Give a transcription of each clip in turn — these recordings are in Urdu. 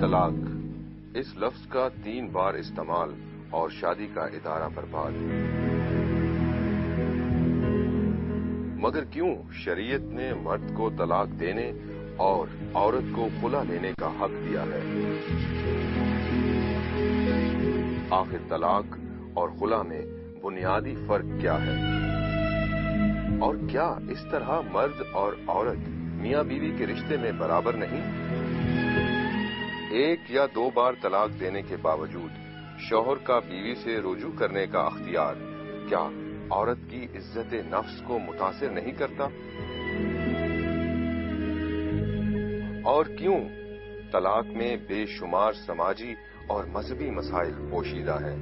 طلاق اس لفظ کا 3 بار استعمال اور شادی کا ادارہ برباد۔ مگر کیوں شریعت نے مرد کو طلاق دینے اور عورت کو خلا لینے کا حق دیا ہے؟ آخر طلاق اور خلا میں بنیادی فرق کیا ہے؟ اور کیا اس طرح مرد اور عورت میاں بیوی کے رشتے میں برابر نہیں؟ 1 یا 2 بار طلاق دینے کے باوجود شوہر کا بیوی سے رجوع کرنے کا اختیار کیا عورت کی عزت نفس کو متاثر نہیں کرتا؟ اور کیوں طلاق میں بے شمار سماجی اور مذہبی مسائل پوشیدہ ہیں؟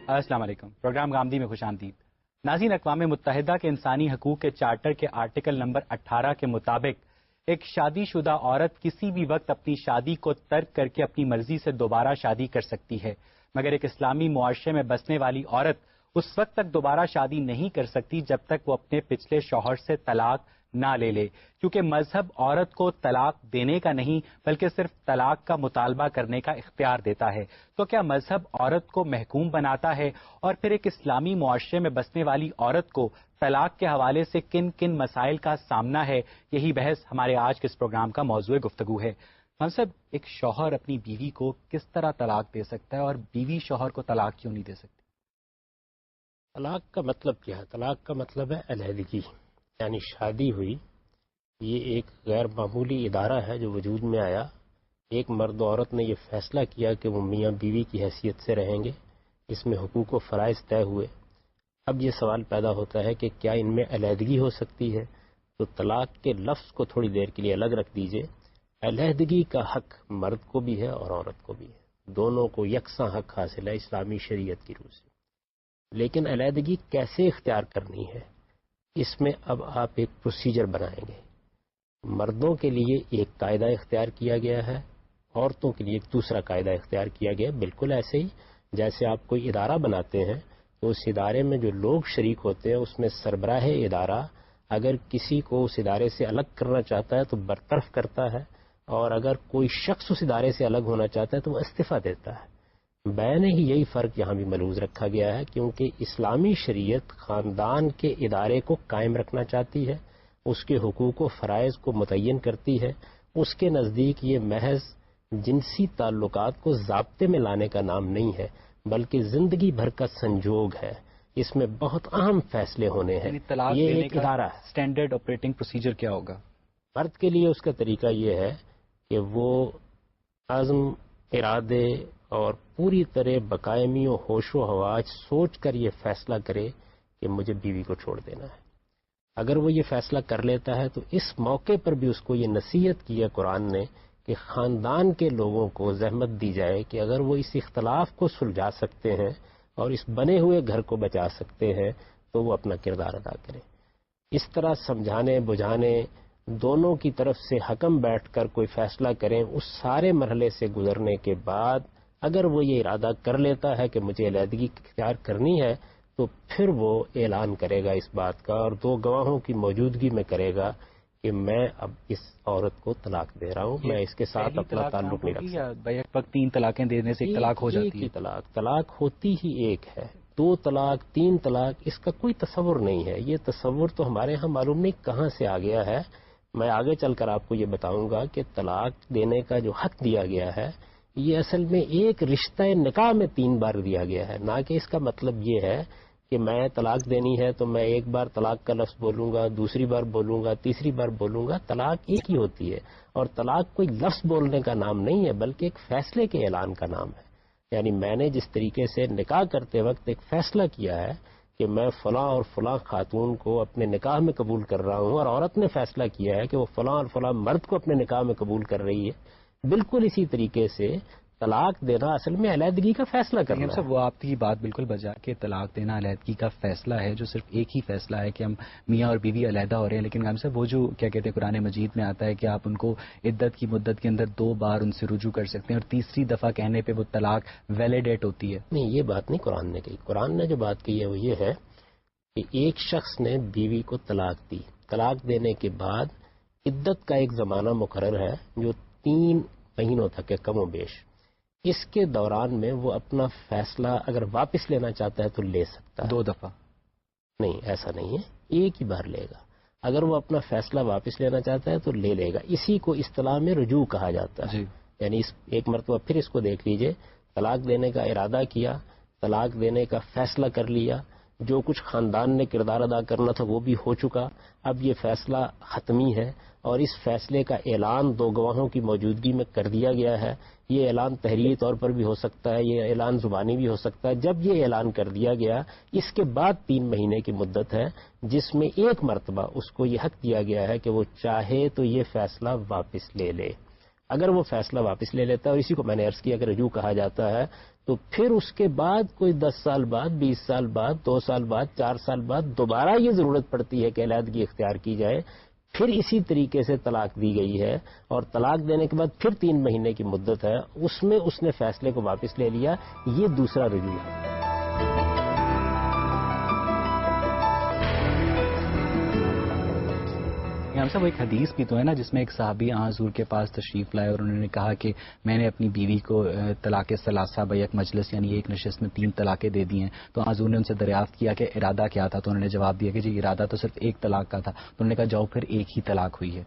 السلام علیکم، پروگرام گامدی میں خوش آمدید۔ ناظرین، اقوام متحدہ کے انسانی حقوق کے چارٹر کے آرٹیکل نمبر 18 کے مطابق ایک شادی شدہ عورت کسی بھی وقت اپنی شادی کو ترک کر کے اپنی مرضی سے دوبارہ شادی کر سکتی ہے، مگر ایک اسلامی معاشرے میں بسنے والی عورت اس وقت تک دوبارہ شادی نہیں کر سکتی جب تک وہ اپنے پچھلے شوہر سے طلاق نہ لے لے، کیونکہ مذہب عورت کو طلاق دینے کا نہیں بلکہ صرف طلاق کا مطالبہ کرنے کا اختیار دیتا ہے۔ تو کیا مذہب عورت کو محکوم بناتا ہے؟ اور پھر ایک اسلامی معاشرے میں بسنے والی عورت کو طلاق کے حوالے سے کن کن مسائل کا سامنا ہے؟ یہی بحث ہمارے آج کے اس پروگرام کا موضوع گفتگو ہے۔ مذہب ایک شوہر اپنی بیوی کو کس طرح طلاق دے سکتا ہے اور بیوی شوہر کو طلاق کیوں نہیں دے سکتی؟ طلاق کا مطلب کیا ہے؟ طلاق کا مطلب ہے علیحدگی، یعنی شادی ہوئی، یہ ایک غیر معمولی ادارہ ہے جو وجود میں آیا، ایک مرد و عورت نے یہ فیصلہ کیا کہ وہ میاں بیوی کی حیثیت سے رہیں گے، اس میں حقوق و فرائض طے ہوئے۔ اب یہ سوال پیدا ہوتا ہے کہ کیا ان میں علیحدگی ہو سکتی ہے؟ تو طلاق کے لفظ کو تھوڑی دیر کے لیے الگ رکھ دیجئے۔ علیحدگی کا حق مرد کو بھی ہے اور عورت کو بھی ہے، دونوں کو یکساں حق حاصل ہے اسلامی شریعت کی روح سے۔ لیکن علیحدگی کیسے اختیار کرنی ہے، اس میں اب آپ ایک پروسیجر بنائیں گے۔ مردوں کے لیے ایک قاعدہ اختیار کیا گیا ہے، عورتوں کے لیے ایک دوسرا قاعدہ اختیار کیا گیا ہے، بالکل ایسے ہی جیسے آپ کوئی ادارہ بناتے ہیں تو اس ادارے میں جو لوگ شریک ہوتے ہیں اس میں سربراہ ادارہ اگر کسی کو اس ادارے سے الگ کرنا چاہتا ہے تو برطرف کرتا ہے، اور اگر کوئی شخص اس ادارے سے الگ ہونا چاہتا ہے تو وہ استعفیٰ دیتا ہے۔ بین ہی یہی فرق یہاں بھی ملحوظ رکھا گیا ہے، کیونکہ اسلامی شریعت خاندان کے ادارے کو قائم رکھنا چاہتی ہے، اس کے حقوق و فرائض کو متعین کرتی ہے۔ اس کے نزدیک یہ محض جنسی تعلقات کو ضابطے میں لانے کا نام نہیں ہے، بلکہ زندگی بھر کا سنجوگ ہے، اس میں بہت اہم فیصلے ہونے ہیں۔ یہ ایک ادارہ ہے۔ اسٹینڈرڈ آپریٹنگ پروسیجر کیا ہوگا؟ مرد کے لیے اس کا طریقہ یہ ہے کہ وہ عزم، ارادے اور پوری طرح بقائمی و ہوش و حواس سوچ کر یہ فیصلہ کرے کہ مجھے بیوی کو چھوڑ دینا ہے۔ اگر وہ یہ فیصلہ کر لیتا ہے تو اس موقع پر بھی اس کو یہ نصیحت کی ہے قرآن نے کہ خاندان کے لوگوں کو زحمت دی جائے کہ اگر وہ اس اختلاف کو سلجھا سکتے ہیں اور اس بنے ہوئے گھر کو بچا سکتے ہیں تو وہ اپنا کردار ادا کریں۔ اس طرح سمجھانے بجھانے دونوں کی طرف سے حکم بیٹھ کر کوئی فیصلہ کریں، اس سارے مرحلے سے گزرنے کے بعد اگر وہ یہ ارادہ کر لیتا ہے کہ مجھے علیحدگی اختیار کرنی ہے تو پھر وہ اعلان کرے گا اس بات کا، اور 2 گواہوں کی موجودگی میں کرے گا کہ میں اب اس عورت کو طلاق دے رہا ہوں، میں اس کے ساتھ اپنا تعلق نہیں رکھ سکتا۔ بیک وقت 3 طلاقیں دینے سے ایک طلاق ہو جاتی ہے؟ طلاق ہوتی ہی ایک ہے، 2 طلاق 3 طلاق اس کا کوئی تصور نہیں ہے۔ یہ تصور تو ہمارے ہاں معلوم نہیں کہاں سے آ گیا ہے۔ میں آگے چل کر آپ کو یہ بتاؤں گا کہ طلاق دینے کا جو حق دیا گیا ہے یہ اصل میں ایک رشتہ نکاح میں 3 بار دیا گیا ہے، نہ کہ اس کا مطلب یہ ہے کہ میں طلاق دینی ہے تو میں ایک بار طلاق کا لفظ بولوں گا، دوسری بار بولوں گا، تیسری بار بولوں گا۔ طلاق ایک ہی ہوتی ہے، اور طلاق کوئی لفظ بولنے کا نام نہیں ہے بلکہ ایک فیصلے کے اعلان کا نام ہے۔ یعنی میں نے جس طریقے سے نکاح کرتے وقت ایک فیصلہ کیا ہے کہ میں فلاں اور فلاں خاتون کو اپنے نکاح میں قبول کر رہا ہوں، اور عورت نے فیصلہ کیا ہے کہ وہ فلاں اور فلاں مرد کو اپنے نکاح میں قبول کر رہی ہے، بالکل اسی طریقے سے طلاق دینا اصل میں علیحدگی کا فیصلہ کرنا ہے۔ وہ آپ کی بات بالکل بجا کہ طلاق دینا علیحدگی کا فیصلہ ہے، جو صرف ایک ہی فیصلہ ہے کہ ہم میاں اور بیوی علیحدہ ہو رہے ہیں، لیکن صاحب وہ جو کیا کہتے ہیں قرآن مجید میں آتا ہے کہ آپ ان کو عدت کی مدت کے اندر 2 بار ان سے رجوع کر سکتے ہیں، اور تیسری دفعہ کہنے پہ وہ طلاق ویلیڈیٹ ہوتی ہے۔ نہیں، یہ بات نہیں قرآن نے کہی۔ قرآن نے جو بات کہی ہے وہ یہ ہے کہ ایک شخص نے بیوی کو طلاق دی، طلاق دینے کے بعد عدت کا ایک زمانہ مقرر ہے جو 3 مہینوں تک ہے کم و بیش. اس کے دوران میں وہ اپنا فیصلہ اگر واپس لینا چاہتا ہے تو لے سکتا ہے. 2 دفعہ نہیں، ایسا نہیں ہے، ایک ہی بار لے گا. اگر وہ اپنا فیصلہ واپس لینا چاہتا ہے تو لے لے گا. اسی کو اصطلاح میں رجوع کہا جاتا ہے. جی. یعنی ایک مرتبہ پھر اس کو دیکھ لیجئے، طلاق دینے کا ارادہ کیا، طلاق دینے کا فیصلہ کر لیا، جو کچھ خاندان نے کردار ادا کرنا تھا وہ بھی ہو چکا. اب یہ فیصلہ حتمی ہے اور اس فیصلے کا اعلان 2 گواہوں کی موجودگی میں کر دیا گیا ہے. یہ اعلان تحریری طور پر بھی ہو سکتا ہے، یہ اعلان زبانی بھی ہو سکتا ہے. جب یہ اعلان کر دیا گیا، اس کے بعد 3 مہینے کی مدت ہے جس میں ایک مرتبہ اس کو یہ حق دیا گیا ہے کہ وہ چاہے تو یہ فیصلہ واپس لے لے. اگر وہ فیصلہ واپس لے لیتا ہے، اور اسی کو میں نے عرض کیا کہ رجوع کہا جاتا ہے، تو پھر اس کے بعد کوئی 10 سال بعد، 20 سال بعد، 2 سال بعد، 4 سال بعد دوبارہ یہ ضرورت پڑتی ہے کہ علیحدگی اختیار کی جائے. پھر اسی طریقے سے طلاق دی گئی ہے اور طلاق دینے کے بعد پھر 3 مہینے کی مدت ہے، اس میں اس نے فیصلے کو واپس لے لیا. یہ دوسرا رجوع ہے. ہم سب ایک حدیث بھی تو ہے نا جس میں ایک صحابی حضور کے پاس تشریف لائے اور انہوں نے کہا کہ میں نے اپنی بیوی کو طلاق ثلاثہ بیک مجلس یعنی ایک نشست میں 3 طلاقیں دے دی ہیں. تو حضور نے ان سے دریافت کیا کہ ارادہ کیا تھا، تو انہوں نے جواب دیا کہ جی ارادہ تو صرف 1 طلاق کا تھا. تو انہوں نے کہا جاؤ پھر 1 ہی طلاق ہوئی ہے.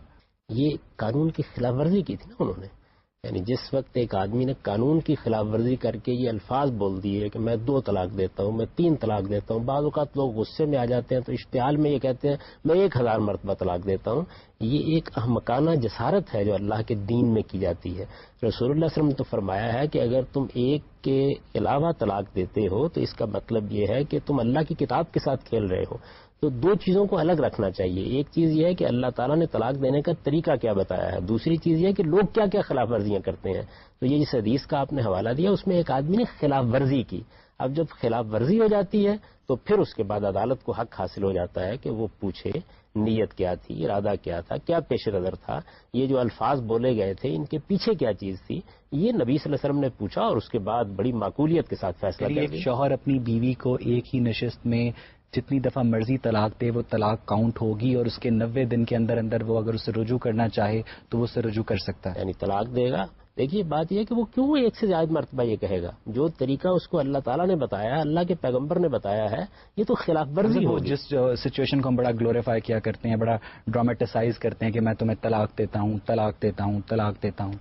یہ قانون کی خلاف ورزی کی تھی نا انہوں نے. یعنی جس وقت ایک آدمی نے قانون کی خلاف ورزی کر کے یہ الفاظ بول دیے کہ میں 2 طلاق دیتا ہوں، میں 3 طلاق دیتا ہوں. بعض اوقات لوگ غصے میں آ جاتے ہیں تو اشتعال میں یہ کہتے ہیں میں 1000 مرتبہ طلاق دیتا ہوں. یہ ایک احمقانہ جسارت ہے جو اللہ کے دین میں کی جاتی ہے. رسول اللہ صلی اللہ علیہ وسلم نے تو فرمایا ہے کہ اگر تم 1 کے علاوہ طلاق دیتے ہو تو اس کا مطلب یہ ہے کہ تم اللہ کی کتاب کے ساتھ کھیل رہے ہو. تو 2 چیزوں کو الگ رکھنا چاہیے. ایک چیز یہ ہے کہ اللہ تعالیٰ نے طلاق دینے کا طریقہ کیا بتایا ہے، دوسری چیز یہ ہے کہ لوگ کیا کیا خلاف ورزیاں کرتے ہیں. تو یہ جس حدیث کا آپ نے حوالہ دیا اس میں ایک آدمی نے خلاف ورزی کی. اب جب خلاف ورزی ہو جاتی ہے تو پھر اس کے بعد عدالت کو حق حاصل ہو جاتا ہے کہ وہ پوچھے نیت کیا تھی، ارادہ کیا تھا، کیا پیش نظر تھا، یہ جو الفاظ بولے گئے تھے ان کے پیچھے کیا چیز تھی. یہ نبی صلی اللہ علیہ وسلم نے پوچھا اور اس کے بعد بڑی معقولیت کے ساتھ فیصلہ کیا. ایک شوہر اپنی بیوی کو ایک ہی نشست میں جتنی دفعہ مرضی طلاق دے وہ طلاق کاؤنٹ ہوگی اور اس کے 90 دن کے اندر اندر وہ اگر اسے رجوع کرنا چاہے تو وہ اسے رجوع کر سکتا ہے. یعنی طلاق دے گا. دیکھیے بات یہ ہے کہ وہ کیوں 1 سے زائد مرتبہ یہ کہے گا. جو طریقہ اس کو اللہ تعالیٰ نے بتایا ہے، اللہ کے پیغمبر نے بتایا ہے، یہ تو خلاف ورزی ہوگی. جس سچویشن کو ہم بڑا گلوریفائی کیا کرتے ہیں، بڑا ڈراماٹیسائز کرتے ہیں کہ میں تمہیں طلاق دیتا ہوں، طلاق دیتا ہوں، طلاق دیتا ہوں.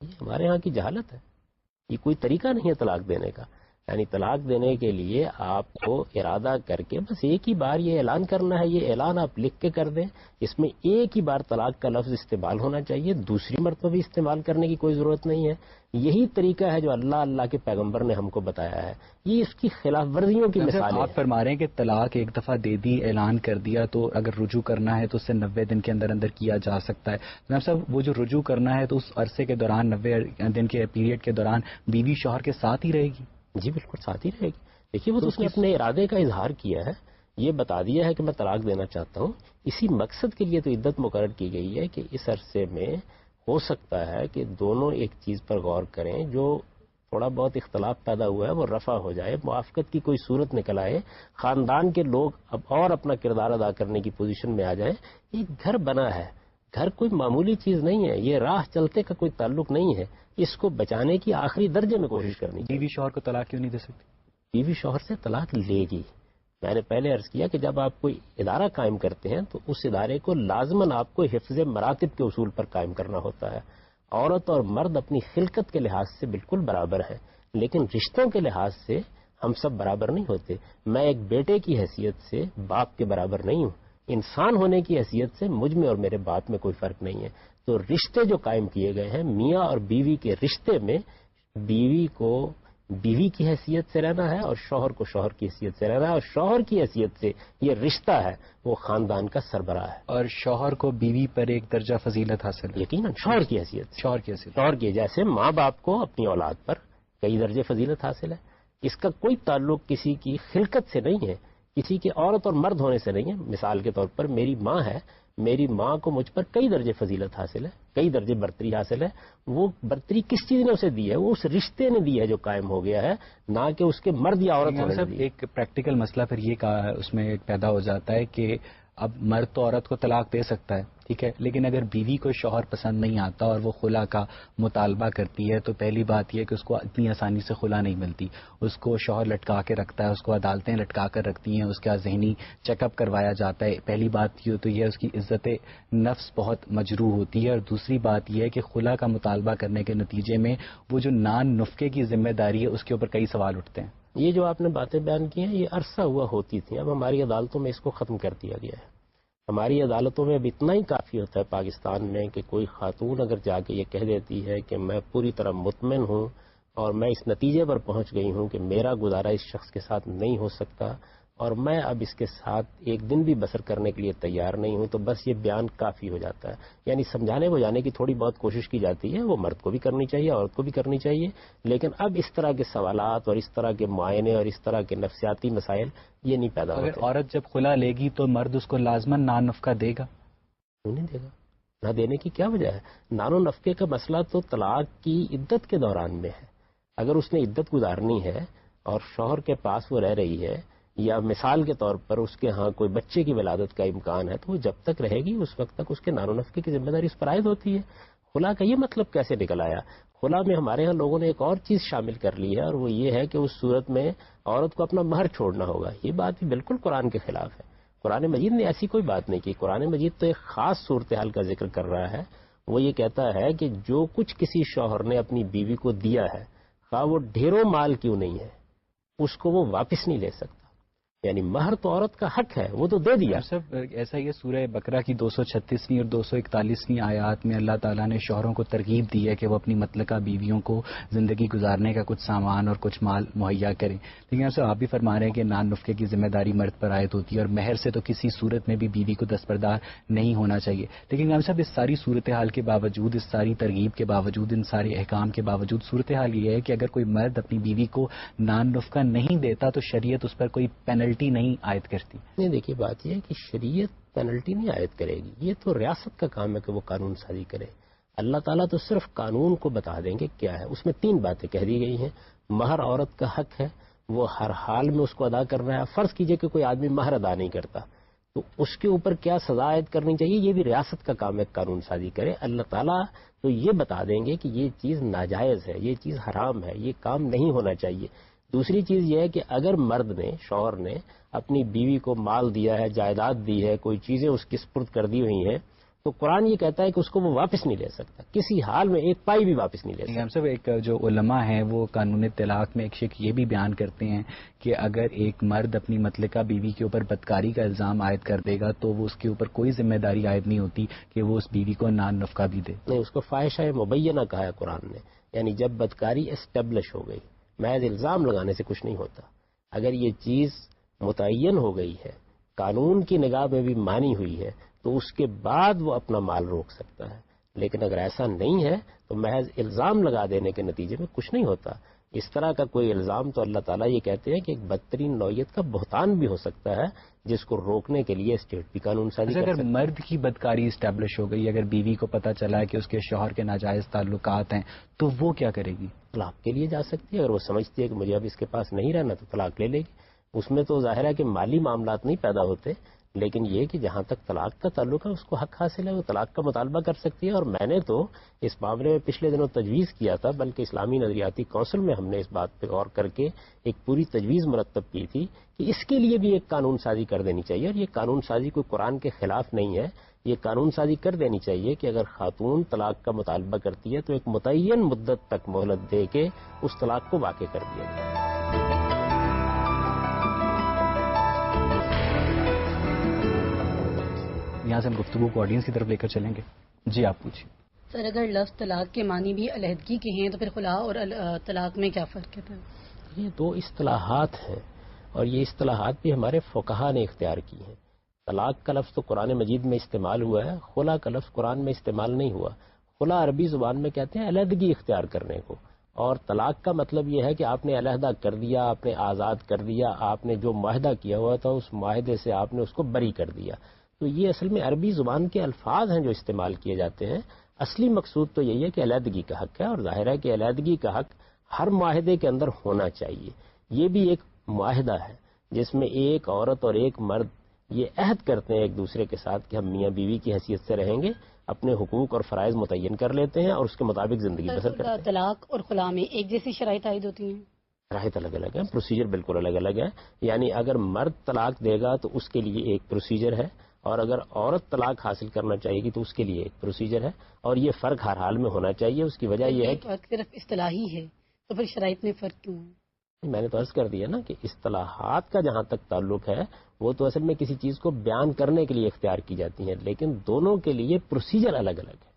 یہ ہمارے ہاں کی جہالت ہے. یہ کوئی طریقہ نہیں ہے طلاق دینے کا. یعنی طلاق دینے کے لیے آپ کو ارادہ کر کے بس 1 ہی بار یہ اعلان کرنا ہے. یہ اعلان آپ لکھ کے کر دیں. اس میں 1 ہی بار طلاق کا لفظ استعمال ہونا چاہیے، دوسری مرتبہ بھی استعمال کرنے کی کوئی ضرورت نہیں ہے. یہی طریقہ ہے جو اللہ کے پیغمبر نے ہم کو بتایا ہے. یہ اس کی خلاف ورزیوں کی مثال ہے. آپ فرما رہے ہیں کہ طلاق 1 دفعہ دے دی، اعلان کر دیا، تو اگر رجوع کرنا ہے تو اسے 90 دن کے اندر اندر کیا جا سکتا ہے. جناب صاحب وہ جو رجوع کرنا ہے تو اس عرصے کے دوران 90 دن کے پیریڈ کے دوران بیوی شوہر کے ساتھ ہی رہے گی؟ جی بالکل ساتھ ہی رہے گی. دیکھیے وہ تو اس نے اپنے ارادے کا اظہار کیا ہے، یہ بتا دیا ہے کہ میں طلاق دینا چاہتا ہوں. اسی مقصد کے لیے تو عدت مقرر کی گئی ہے کہ اس عرصے میں ہو سکتا ہے کہ دونوں ایک چیز پر غور کریں، جو تھوڑا بہت اختلاف پیدا ہوا ہے وہ رفع ہو جائے، موافقت کی کوئی صورت نکل آئے، خاندان کے لوگ اب اور اپنا کردار ادا کرنے کی پوزیشن میں آ جائیں. ایک گھر بنا ہے، گھر کوئی معمولی چیز نہیں ہے، یہ راہ چلتے کا کوئی تعلق نہیں ہے. اس کو بچانے کی آخری درجے میں کوشش کرنی چاہیے. بیوی شوہر کو طلاق کیوں نہیں دے سکتی؟ بیوی شوہر سے طلاق لے گی. میں نے پہلے عرض کیا کہ جب آپ کوئی ادارہ قائم کرتے ہیں تو اس ادارے کو لازماً آپ کو حفظ مراتب کے اصول پر قائم کرنا ہوتا ہے. عورت اور مرد اپنی خلقت کے لحاظ سے بالکل برابر ہیں، لیکن رشتوں کے لحاظ سے ہم سب برابر نہیں ہوتے. میں ایک بیٹے کی حیثیت سے باپ کے برابر نہیں ہوں. انسان ہونے کی حیثیت سے مجھ میں اور میرے باپ میں کوئی فرق نہیں ہے. تو رشتے جو قائم کیے گئے ہیں میاں اور بیوی کے رشتے میں، بیوی کو بیوی کی حیثیت سے رہنا ہے اور شوہر کو شوہر کی حیثیت سے رہنا ہے، اور شوہر کی حیثیت سے یہ رشتہ ہے وہ خاندان کا سربراہ ہے. اور شوہر کو بیوی پر ایک درجہ فضیلت حاصل ہے. یقیناً شوہر کی حیثیت، شوہر کی جیسے ماں باپ کو اپنی اولاد پر کئی درجے فضیلت حاصل ہے. اس کا کوئی تعلق کسی کی خلقت سے نہیں ہے، کسی کے عورت اور مرد ہونے سے نہیں ہے. مثال کے طور پر میری ماں ہے، میری ماں کو مجھ پر کئی درجے فضیلت حاصل ہے، کئی درجے برتری حاصل ہے. وہ برتری کس چیز نے اسے دی ہے؟ وہ اس رشتے نے دی ہے جو قائم ہو گیا ہے، نہ کہ اس کے مرد یا عورت ہونے سے. ایک پریکٹیکل مسئلہ پھر یہ اس میں پیدا ہو جاتا ہے کہ اب مرد تو عورت کو طلاق دے سکتا ہے، ٹھیک ہے، لیکن اگر بیوی کو شوہر پسند نہیں آتا اور وہ خلا کا مطالبہ کرتی ہے تو پہلی بات یہ کہ اس کو اتنی آسانی سے خلا نہیں ملتی، اس کو شوہر لٹکا کے رکھتا ہے، اس کو عدالتیں لٹکا کر رکھتی ہیں، اس کا ذہنی چیک اپ کروایا جاتا ہے. پہلی بات یہ تو یہ اس کی عزت نفس بہت مجروح ہوتی ہے، اور دوسری بات یہ ہے کہ خلا کا مطالبہ کرنے کے نتیجے میں وہ جو نان نفقے کی ذمہ داری ہے اس کے اوپر کئی سوال اٹھتے ہیں. یہ جو آپ نے باتیں بیان کی ہیں یہ عرصہ ہوا ہوتی تھیں، اب ہماری عدالتوں میں اس کو ختم کر دیا گیا ہے. ہماری عدالتوں میں اب اتنا ہی کافی ہوتا ہے پاکستان میں کہ کوئی خاتون اگر جا کے یہ کہہ دیتی ہے کہ میں پوری طرح مطمئن ہوں اور میں اس نتیجے پر پہنچ گئی ہوں کہ میرا گزارا اس شخص کے ساتھ نہیں ہو سکتا اور میں اب اس کے ساتھ ایک دن بھی بسر کرنے کے لیے تیار نہیں ہوں، تو بس یہ بیان کافی ہو جاتا ہے. یعنی سمجھانے بجانے کی تھوڑی بہت کوشش کی جاتی ہے، وہ مرد کو بھی کرنی چاہیے، عورت کو بھی کرنی چاہیے، لیکن اب اس طرح کے سوالات اور اس طرح کے معائنے اور اس طرح کے نفسیاتی مسائل یہ نہیں پیدا ہوتے. اگر عورت جب خلا لے گی تو مرد اس کو لازماً نان نفقہ دے گا؟ کیوں نہیں دے گا؟ نہ دینے کی کیا وجہ ہے؟ نان و نفقے کا مسئلہ تو طلاق کی عدت کے دوران میں ہے. اگر اس نے عدت گزارنی ہے اور شوہر کے پاس وہ رہ رہی ہے، یا مثال کے طور پر اس کے ہاں کوئی بچے کی ولادت کا امکان ہے، تو وہ جب تک رہے گی اس وقت تک اس کے نان و نفقے کی ذمہ داری اس پر عائد ہوتی ہے. خلا کا یہ مطلب کیسے نکل آیا؟ خلا میں ہمارے ہاں لوگوں نے ایک اور چیز شامل کر لی ہے، اور وہ یہ ہے کہ اس صورت میں عورت کو اپنا مہر چھوڑنا ہوگا. یہ بات بھی بالکل قرآن کے خلاف ہے. قرآن مجید نے ایسی کوئی بات نہیں کی. قرآن مجید تو ایک خاص صورتحال کا ذکر کر رہا ہے. وہ یہ کہتا ہے کہ جو کچھ کسی شوہر نے اپنی بیوی کو دیا ہے، خواہ وہ ڈھیروں مال کیوں نہیں ہے، اس کو وہ واپس نہیں لے سکتا. یعنی مہر تو عورت کا حق ہے، وہ تو دے دیا. سب ایسا یہ سورہ بقرہ کی 236ویں اور 241ویں آیات میں اللہ تعالیٰ نے شوہروں کو ترغیب دی ہے کہ وہ اپنی مطلقہ بیویوں کو زندگی گزارنے کا کچھ سامان اور کچھ مال مہیا کریں. لیکن ایسا آپ بھی فرما رہے ہیں کہ نان نفقے کی ذمہ داری مرد پر عائد ہوتی ہے اور مہر سے تو کسی صورت میں بھی بیوی کو دستبردار نہیں ہونا چاہیے. لیکن ہم صاحب اس ساری صورتحال کے باوجود، اس ساری ترغیب کے باوجود، ان سارے احکام کے باوجود صورتحال یہ ہے کہ اگر کوئی مرد اپنی بیوی کو نان نفقہ نہیں دیتا تو شریعت اس پر کوئی پینلٹی نہیں عائد کرتی. نہیں، دیکھیے بات یہ ہے کہ شریعت پینلٹی نہیں عائد کرے گی. یہ تو ریاست کا کام ہے کہ وہ قانون سازی کرے. اللہ تعالیٰ تو صرف قانون کو بتا دیں گے کیا ہے. اس میں 3 باتیں کہہ دی گئی ہیں. مہر عورت کا حق ہے، وہ ہر حال میں اس کو ادا کرنا ہے. فرض کیجئے کہ کوئی آدمی مہر ادا نہیں کرتا تو اس کے اوپر کیا سزا عائد کرنی چاہیے، یہ بھی ریاست کا کام ہے قانون سازی کرے. اللہ تعالیٰ تو یہ بتا دیں گے کہ یہ چیز ناجائز ہے، یہ چیز حرام ہے، یہ کام نہیں ہونا چاہیے. دوسری چیز یہ ہے کہ اگر مرد نے، شوہر نے اپنی بیوی کو مال دیا ہے، جائیداد دی ہے، کوئی چیزیں اس کی سپرد کر دی ہوئی ہیں، تو قرآن یہ کہتا ہے کہ اس کو وہ واپس نہیں لے سکتا، کسی حال میں ایک پائی بھی واپس نہیں لے سکتا. ہم سب ایک جو علماء ہیں وہ قانون طلاق میں ایک شک یہ بھی بیان کرتے ہیں کہ اگر ایک مرد اپنی مطلقہ بیوی کے اوپر بدکاری کا الزام عائد کر دے گا تو وہ اس کے اوپر کوئی ذمہ داری عائد نہیں ہوتی کہ وہ اس بیوی کو نان نفقہ بھی دے. نہیں، اس کو فاحشہ مبینہ کہا ہے قرآن نے. یعنی جب بدکاری اسٹیبلش ہو گئی، محض الزام لگانے سے کچھ نہیں ہوتا. اگر یہ چیز متعین ہو گئی ہے، قانون کی نگاہ میں بھی مانی ہوئی ہے، تو اس کے بعد وہ اپنا مال روک سکتا ہے. لیکن اگر ایسا نہیں ہے تو محض الزام لگا دینے کے نتیجے میں کچھ نہیں ہوتا. اس طرح کا کوئی الزام تو اللہ تعالیٰ یہ کہتے ہیں کہ ایک بدترین نوعیت کا بہتان بھی ہو سکتا ہے، جس کو روکنے کے لیے اسٹیٹ بھی قانون سازی کر سکتا ہے. اگر مرد کی بدکاری اسٹیبلش ہو گئی، اگر بیوی کو پتہ چلا ہے کہ اس کے شوہر کے ناجائز تعلقات ہیں، تو وہ کیا کرے گی؟ طلاق کے لیے جا سکتی ہے. اگر وہ سمجھتی ہے کہ مجھے اب اس کے پاس نہیں رہنا تو طلاق لے لے گی. اس میں تو ظاہر ہے کہ مالی معاملات نہیں پیدا ہوتے، لیکن یہ کہ جہاں تک طلاق کا تعلق ہے اس کو حق حاصل ہے، وہ طلاق کا مطالبہ کر سکتی ہے. اور میں نے تو اس معاملے میں پچھلے دنوں تجویز کیا تھا، بلکہ اسلامی نظریاتی کونسل میں ہم نے اس بات پہ غور کر کے ایک پوری تجویز مرتب کی تھی کہ اس کے لیے بھی ایک قانون سازی کر دینی چاہیے. اور یہ قانون سازی کوئی قرآن کے خلاف نہیں ہے. یہ قانون سازی کر دینی چاہیے کہ اگر خاتون طلاق کا مطالبہ کرتی ہے تو ایک متعین مدت تک مہلت دے کے اس طلاق کو واقع کر دیا جائے. یہاں سے ہم گفتگو کو آڈینس کی طرف لے کر چلیں گے. جی آپ پوچھیں. سر، اگر لفظ طلاق کے معنی بھی علیحدگی کے ہیں تو پھر خلا اور طلاق میں کیا فرق ہے؟ یہ 2 اصطلاحات ہیں اور یہ اصطلاحات بھی ہمارے فقہا نے اختیار کی ہیں. طلاق کا لفظ تو قرآن مجید میں استعمال ہوا ہے، خلا کا لفظ قرآن میں استعمال نہیں ہوا. خلا عربی زبان میں کہتے ہیں علیحدگی اختیار کرنے کو، اور طلاق کا مطلب یہ ہے کہ آپ نے علیحدہ کر دیا، آپ نے آزاد کر دیا، آپ نے جو معاہدہ کیا ہوا تھا اس معاہدے سے آپ نے اس کو بری کر دیا. تو یہ اصل میں عربی زبان کے الفاظ ہیں جو استعمال کیے جاتے ہیں. اصلی مقصود تو یہی ہے کہ علیحدگی کا حق ہے، اور ظاہر ہے کہ علیحدگی کا حق ہر معاہدے کے اندر ہونا چاہیے. یہ بھی ایک معاہدہ ہے جس میں ایک عورت اور ایک مرد یہ عہد کرتے ہیں ایک دوسرے کے ساتھ کہ ہم میاں بیوی کی حیثیت سے رہیں گے، اپنے حقوق اور فرائض متعین کر لیتے ہیں اور اس کے مطابق زندگی بسر کرتے ہیں۔ طلاق اور خلا میں ایک جیسی شرائط عائد ہوتی ہیں؟ شرائط الگ الگ ہیں، پروسیجر بالکل الگ الگ ہے۔ یعنی اگر مرد طلاق دے گا تو اس کے لیے ایک پروسیجر ہے، اور اگر عورت طلاق حاصل کرنا چاہے گی تو اس کے لیے ایک پروسیجر ہے، اور یہ فرق ہر حال میں ہونا چاہیے۔ اس کی وجہ یہ ہے کہ صرف اصطلاحی ہے تو پھر شرائط میں فرق کیوں ہے؟ میں نے تو عرض کر دیا نا کہ اصطلاحات کا جہاں تک تعلق ہے وہ تو اصل میں کسی چیز کو بیان کرنے کے لیے اختیار کی جاتی ہیں، لیکن دونوں کے لیے پروسیجر الگ الگ ہے۔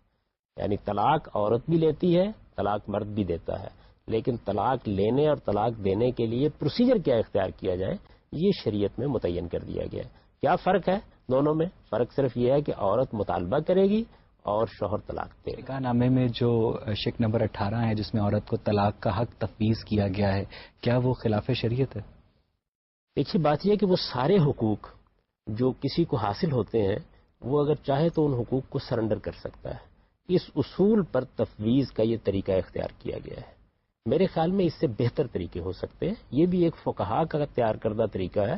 یعنی طلاق عورت بھی لیتی ہے، طلاق مرد بھی دیتا ہے، لیکن طلاق لینے اور طلاق دینے کے لیے پروسیجر کیا اختیار کیا جائے یہ شریعت میں متعین کر دیا گیا ہے۔ کیا فرق ہے دونوں میں؟ فرق صرف یہ ہے کہ عورت مطالبہ کرے گی اور شوہر طلاق دے گا۔ نکاح نامے میں جو شق نمبر 18 ہے جس میں عورت کو طلاق کا حق تفویض کیا گیا ہے، کیا وہ خلاف شریعت ہے؟ دیکھیے بات یہ ہے کہ وہ سارے حقوق جو کسی کو حاصل ہوتے ہیں وہ اگر چاہے تو ان حقوق کو سرنڈر کر سکتا ہے۔ اس اصول پر تفویض کا یہ طریقہ اختیار کیا گیا ہے۔ میرے خیال میں اس سے بہتر طریقے ہو سکتے ہیں۔ یہ بھی ایک فقہا کا تیار کردہ طریقہ ہے۔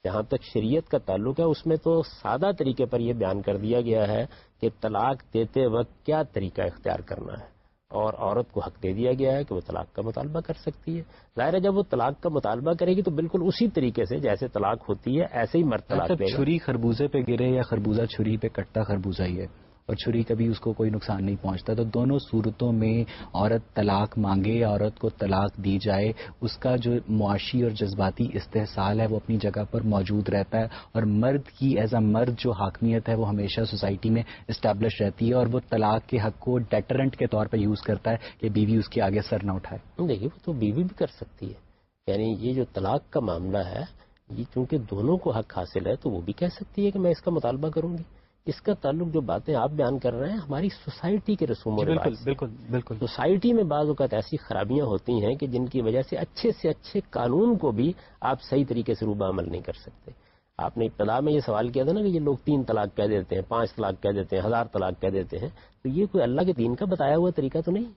جہاں تک شریعت کا تعلق ہے اس میں تو سادہ طریقے پر یہ بیان کر دیا گیا ہے کہ طلاق دیتے وقت کیا طریقہ اختیار کرنا ہے، اور عورت کو حق دے دیا گیا ہے کہ وہ طلاق کا مطالبہ کر سکتی ہے۔ ظاہر ہے جب وہ طلاق کا مطالبہ کرے گی تو بالکل اسی طریقے سے جیسے طلاق ہوتی ہے ایسے ہی مرد طلاق دے گا۔ چھری خربوزے پہ گرے یا خربوزہ چھری پہ کٹتا خربوزہ ہی ہے، اور چھری کبھی اس کو کوئی نقصان نہیں پہنچتا۔ تو دونوں صورتوں میں عورت طلاق مانگے یا عورت کو طلاق دی جائے، اس کا جو معاشی اور جذباتی استحصال ہے وہ اپنی جگہ پر موجود رہتا ہے، اور مرد کی ایز اے مرد جو حاکمیت ہے وہ ہمیشہ سوسائٹی میں اسٹیبلش رہتی ہے، اور وہ طلاق کے حق کو ڈیٹرنٹ کے طور پہ یوز کرتا ہے کہ بیوی اس کے آگے سر نہ اٹھائے۔ دیکھیے وہ تو بیوی بھی کر سکتی ہے۔ یعنی یہ جو طلاق کا معاملہ ہے یہ چونکہ دونوں کو حق حاصل ہے تو وہ بھی کہہ سکتی ہے کہ میں اس کا مطالبہ کروں گی۔ اس کا تعلق جو باتیں آپ بیان کر رہے ہیں ہماری سوسائٹی کے رسوم و رواج سے۔ بالکل سوسائٹی میں بعض اوقات ایسی خرابیاں ہوتی ہیں کہ جن کی وجہ سے اچھے قانون کو بھی آپ صحیح طریقے سے روبہ عمل نہیں کر سکتے۔ آپ نے ابتدا میں یہ سوال کیا تھا نا کہ یہ لوگ 3 طلاق کہہ دیتے ہیں، 5 طلاق کہہ دیتے ہیں، 1000 طلاق کہہ دیتے ہیں، تو یہ کوئی اللہ کے دین کا بتایا ہوا طریقہ تو نہیں۔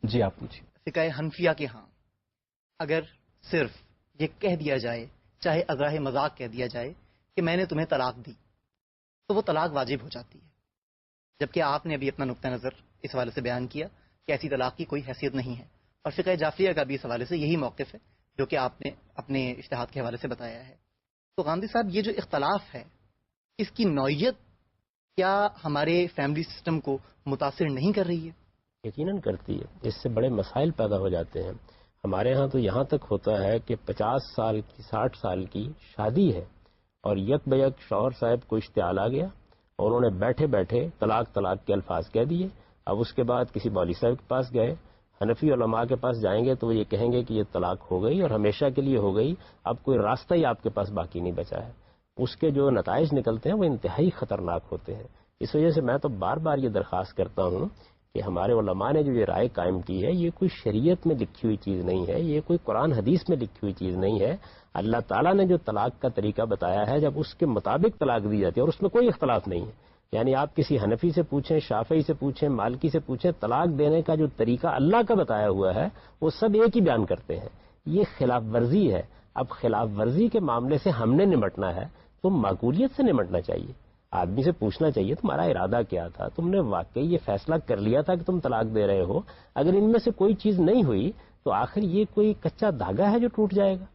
جی آپ پوچھیے۔ فقہ حنفیہ کے ہاں اگر صرف یہ کہہ دیا جائے، چاہے اگراہ مذاق کہہ دیا جائے کہ میں نے تمہیں طلاق دی، تو وہ طلاق واجب ہو جاتی ہے، جبکہ آپ نے ابھی اپنا نقطہ نظر اس حوالے سے بیان کیا کہ ایسی طلاق کی کوئی حیثیت نہیں ہے، اور فقہ جعفریہ کا بھی اس حوالے سے یہی موقف ہے جو کہ آپ نے اپنے اجتہاد کے حوالے سے بتایا ہے۔ تو غامدی صاحب یہ جو اختلاف ہے اس کی نوعیت کیا ہمارے فیملی سسٹم کو متاثر نہیں کر رہی ہے؟ یقیناً کرتی ہے، اس سے بڑے مسائل پیدا ہو جاتے ہیں۔ ہمارے ہاں تو یہاں تک ہوتا ہے کہ 50 سال کی 60 سال کی شادی ہے اور یک بیک شوہر صاحب کو اشتعال آ گیا اور انہوں نے بیٹھے بیٹھے طلاق کے الفاظ کہہ دیے۔ اب اس کے بعد کسی مولوی صاحب کے پاس گئے، حنفی علماء کے پاس جائیں گے تو وہ یہ کہیں گے کہ یہ طلاق ہو گئی اور ہمیشہ کے لیے ہو گئی، اب کوئی راستہ ہی آپ کے پاس باقی نہیں بچا ہے۔ اس کے جو نتائج نکلتے ہیں وہ انتہائی خطرناک ہوتے ہیں۔ اس وجہ سے میں تو بار بار یہ درخواست کرتا ہوں کہ ہمارے علماء نے جو یہ رائے قائم کی ہے یہ کوئی شریعت میں لکھی ہوئی چیز نہیں ہے، یہ کوئی قرآن حدیث میں لکھی ہوئی چیز نہیں ہے۔ اللہ تعالیٰ نے جو طلاق کا طریقہ بتایا ہے جب اس کے مطابق طلاق دی جاتی ہے اور اس میں کوئی اختلاف نہیں ہے، یعنی آپ کسی حنفی سے پوچھیں، شافعی سے پوچھیں، مالکی سے پوچھیں، طلاق دینے کا جو طریقہ اللہ کا بتایا ہوا ہے وہ سب ایک ہی بیان کرتے ہیں۔ یہ خلاف ورزی ہے۔ اب خلاف ورزی کے معاملے سے ہم نے نمٹنا ہے تو معقولیت سے نمٹنا چاہیے۔ آدمی سے پوچھنا چاہیے تمہارا ارادہ کیا تھا، تم نے واقعی یہ فیصلہ کر لیا تھا کہ تم طلاق دے رہے ہو؟ اگر ان میں سے کوئی چیز نہیں ہوئی تو آخر یہ کوئی کچا دھاگا ہے جو ٹوٹ جائے گا؟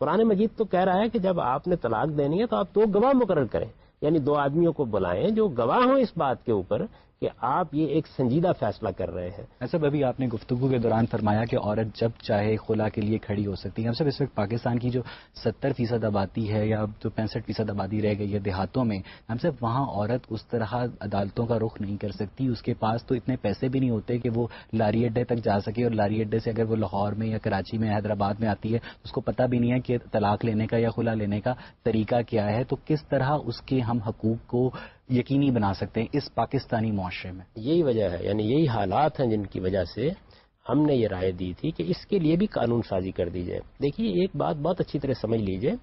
قرآن مجید تو کہہ رہا ہے کہ جب آپ نے طلاق دینی ہے تو آپ 2 گواہ مقرر کریں، یعنی 2 آدمیوں کو بلائیں جو گواہ ہوں اس بات کے اوپر کہ آپ یہ ایک سنجیدہ فیصلہ کر رہے ہیں۔ ایسا ابھی آپ نے گفتگو کے دوران فرمایا کہ عورت جب چاہے خلا کے لیے کھڑی ہو سکتی ہے۔ ہم سب اس وقت پاکستان کی جو 70% آبادی ہے یا جو 65% آبادی رہ گئی ہے دیہاتوں میں، ہم سب وہاں عورت اس طرح عدالتوں کا رخ نہیں کر سکتی۔ اس کے پاس تو اتنے پیسے بھی نہیں ہوتے کہ وہ لاری اڈے تک جا سکے، اور لاری اڈے سے اگر وہ لاہور میں یا کراچی میں حیدرآباد میں آتی ہے اس کو پتہ بھی نہیں ہے کہ طلاق لینے کا یا خلا لینے کا طریقہ کیا ہے۔ تو کس طرح اس کے ہم حقوق کو یقینی بنا سکتے ہیں اس پاکستانی معاشرے میں؟ یہی وجہ ہے، یعنی یہی حالات ہیں جن کی وجہ سے ہم نے یہ رائے دی تھی کہ اس کے لیے بھی قانون سازی کر دی جائے۔ دیکھیے ایک بات بہت اچھی طرح سمجھ لیجئے،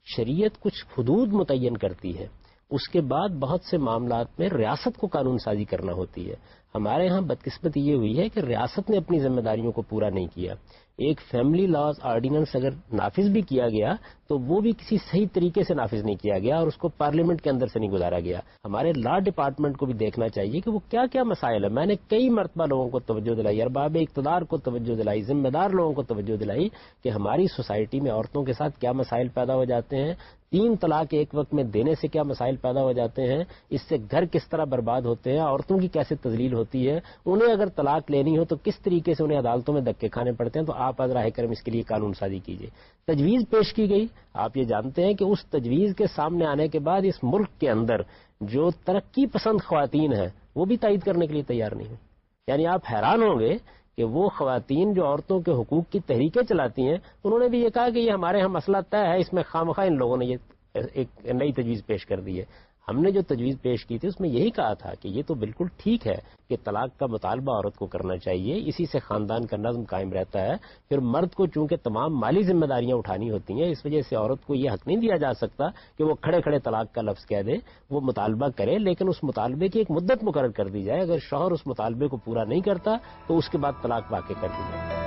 شریعت کچھ حدود متعین کرتی ہے، اس کے بعد بہت سے معاملات میں ریاست کو قانون سازی کرنا ہوتی ہے۔ ہمارے ہاں بدقسمتی یہ ہوئی ہے کہ ریاست نے اپنی ذمہ داریوں کو پورا نہیں کیا۔ ایک فیملی لاز آرڈیننس اگر نافذ بھی کیا گیا تو وہ بھی کسی صحیح طریقے سے نافذ نہیں کیا گیا اور اس کو پارلیمنٹ کے اندر سے نہیں گزارا گیا. ہمارے لا ڈپارٹمنٹ کو بھی دیکھنا چاہیے کہ وہ کیا کیا مسائل ہیں. میں نے کئی مرتبہ لوگوں کو توجہ دلائی, ارباب اقتدار کو توجہ دلائی, ذمہ دار لوگوں کو توجہ دلائی کہ ہماری سوسائٹی میں عورتوں کے ساتھ کیا مسائل پیدا ہو جاتے ہیں, 3 طلاق ایک وقت میں دینے سے کیا مسائل پیدا ہو جاتے ہیں, اس سے گھر کس طرح برباد ہوتے ہیں, عورتوں کی کیسے تذلیل ہوتی ہے, انہیں اگر طلاق لینی ہو تو کس طریقے سے انہیں عدالتوں میں دھکے کھانے پڑتے ہیں. تو آپ از راہ کرم اس کے لیے قانون سازی کیجیے. تجویز پیش کی گئی, آپ یہ جانتے ہیں کہ اس تجویز کے سامنے آنے کے بعد اس ملک کے اندر جو ترقی پسند خواتین ہیں وہ بھی تائید کرنے کے لیے تیار نہیں ہیں. یعنی آپ حیران ہوں گے کہ وہ خواتین جو عورتوں کے حقوق کی تحریکیں چلاتی ہیں انہوں نے بھی یہ کہا کہ یہ ہمارے ہاں مسئلہ طے ہے, اس میں خواہ ان لوگوں نے یہ ایک نئی تجویز پیش کر دی ہے. ہم نے جو تجویز پیش کی تھی اس میں یہی کہا تھا کہ یہ تو بالکل ٹھیک ہے کہ طلاق کا مطالبہ عورت کو کرنا چاہیے, اسی سے خاندان کا نظم قائم رہتا ہے. پھر مرد کو چونکہ تمام مالی ذمہ داریاں اٹھانی ہوتی ہیں, اس وجہ سے عورت کو یہ حق نہیں دیا جا سکتا کہ وہ کھڑے کھڑے طلاق کا لفظ کہہ دے. وہ مطالبہ کرے لیکن اس مطالبے کی ایک مدت مقرر کر دی جائے. اگر شوہر اس مطالبے کو پورا نہیں کرتا تو اس کے بعد طلاق واقع کر دی جائے.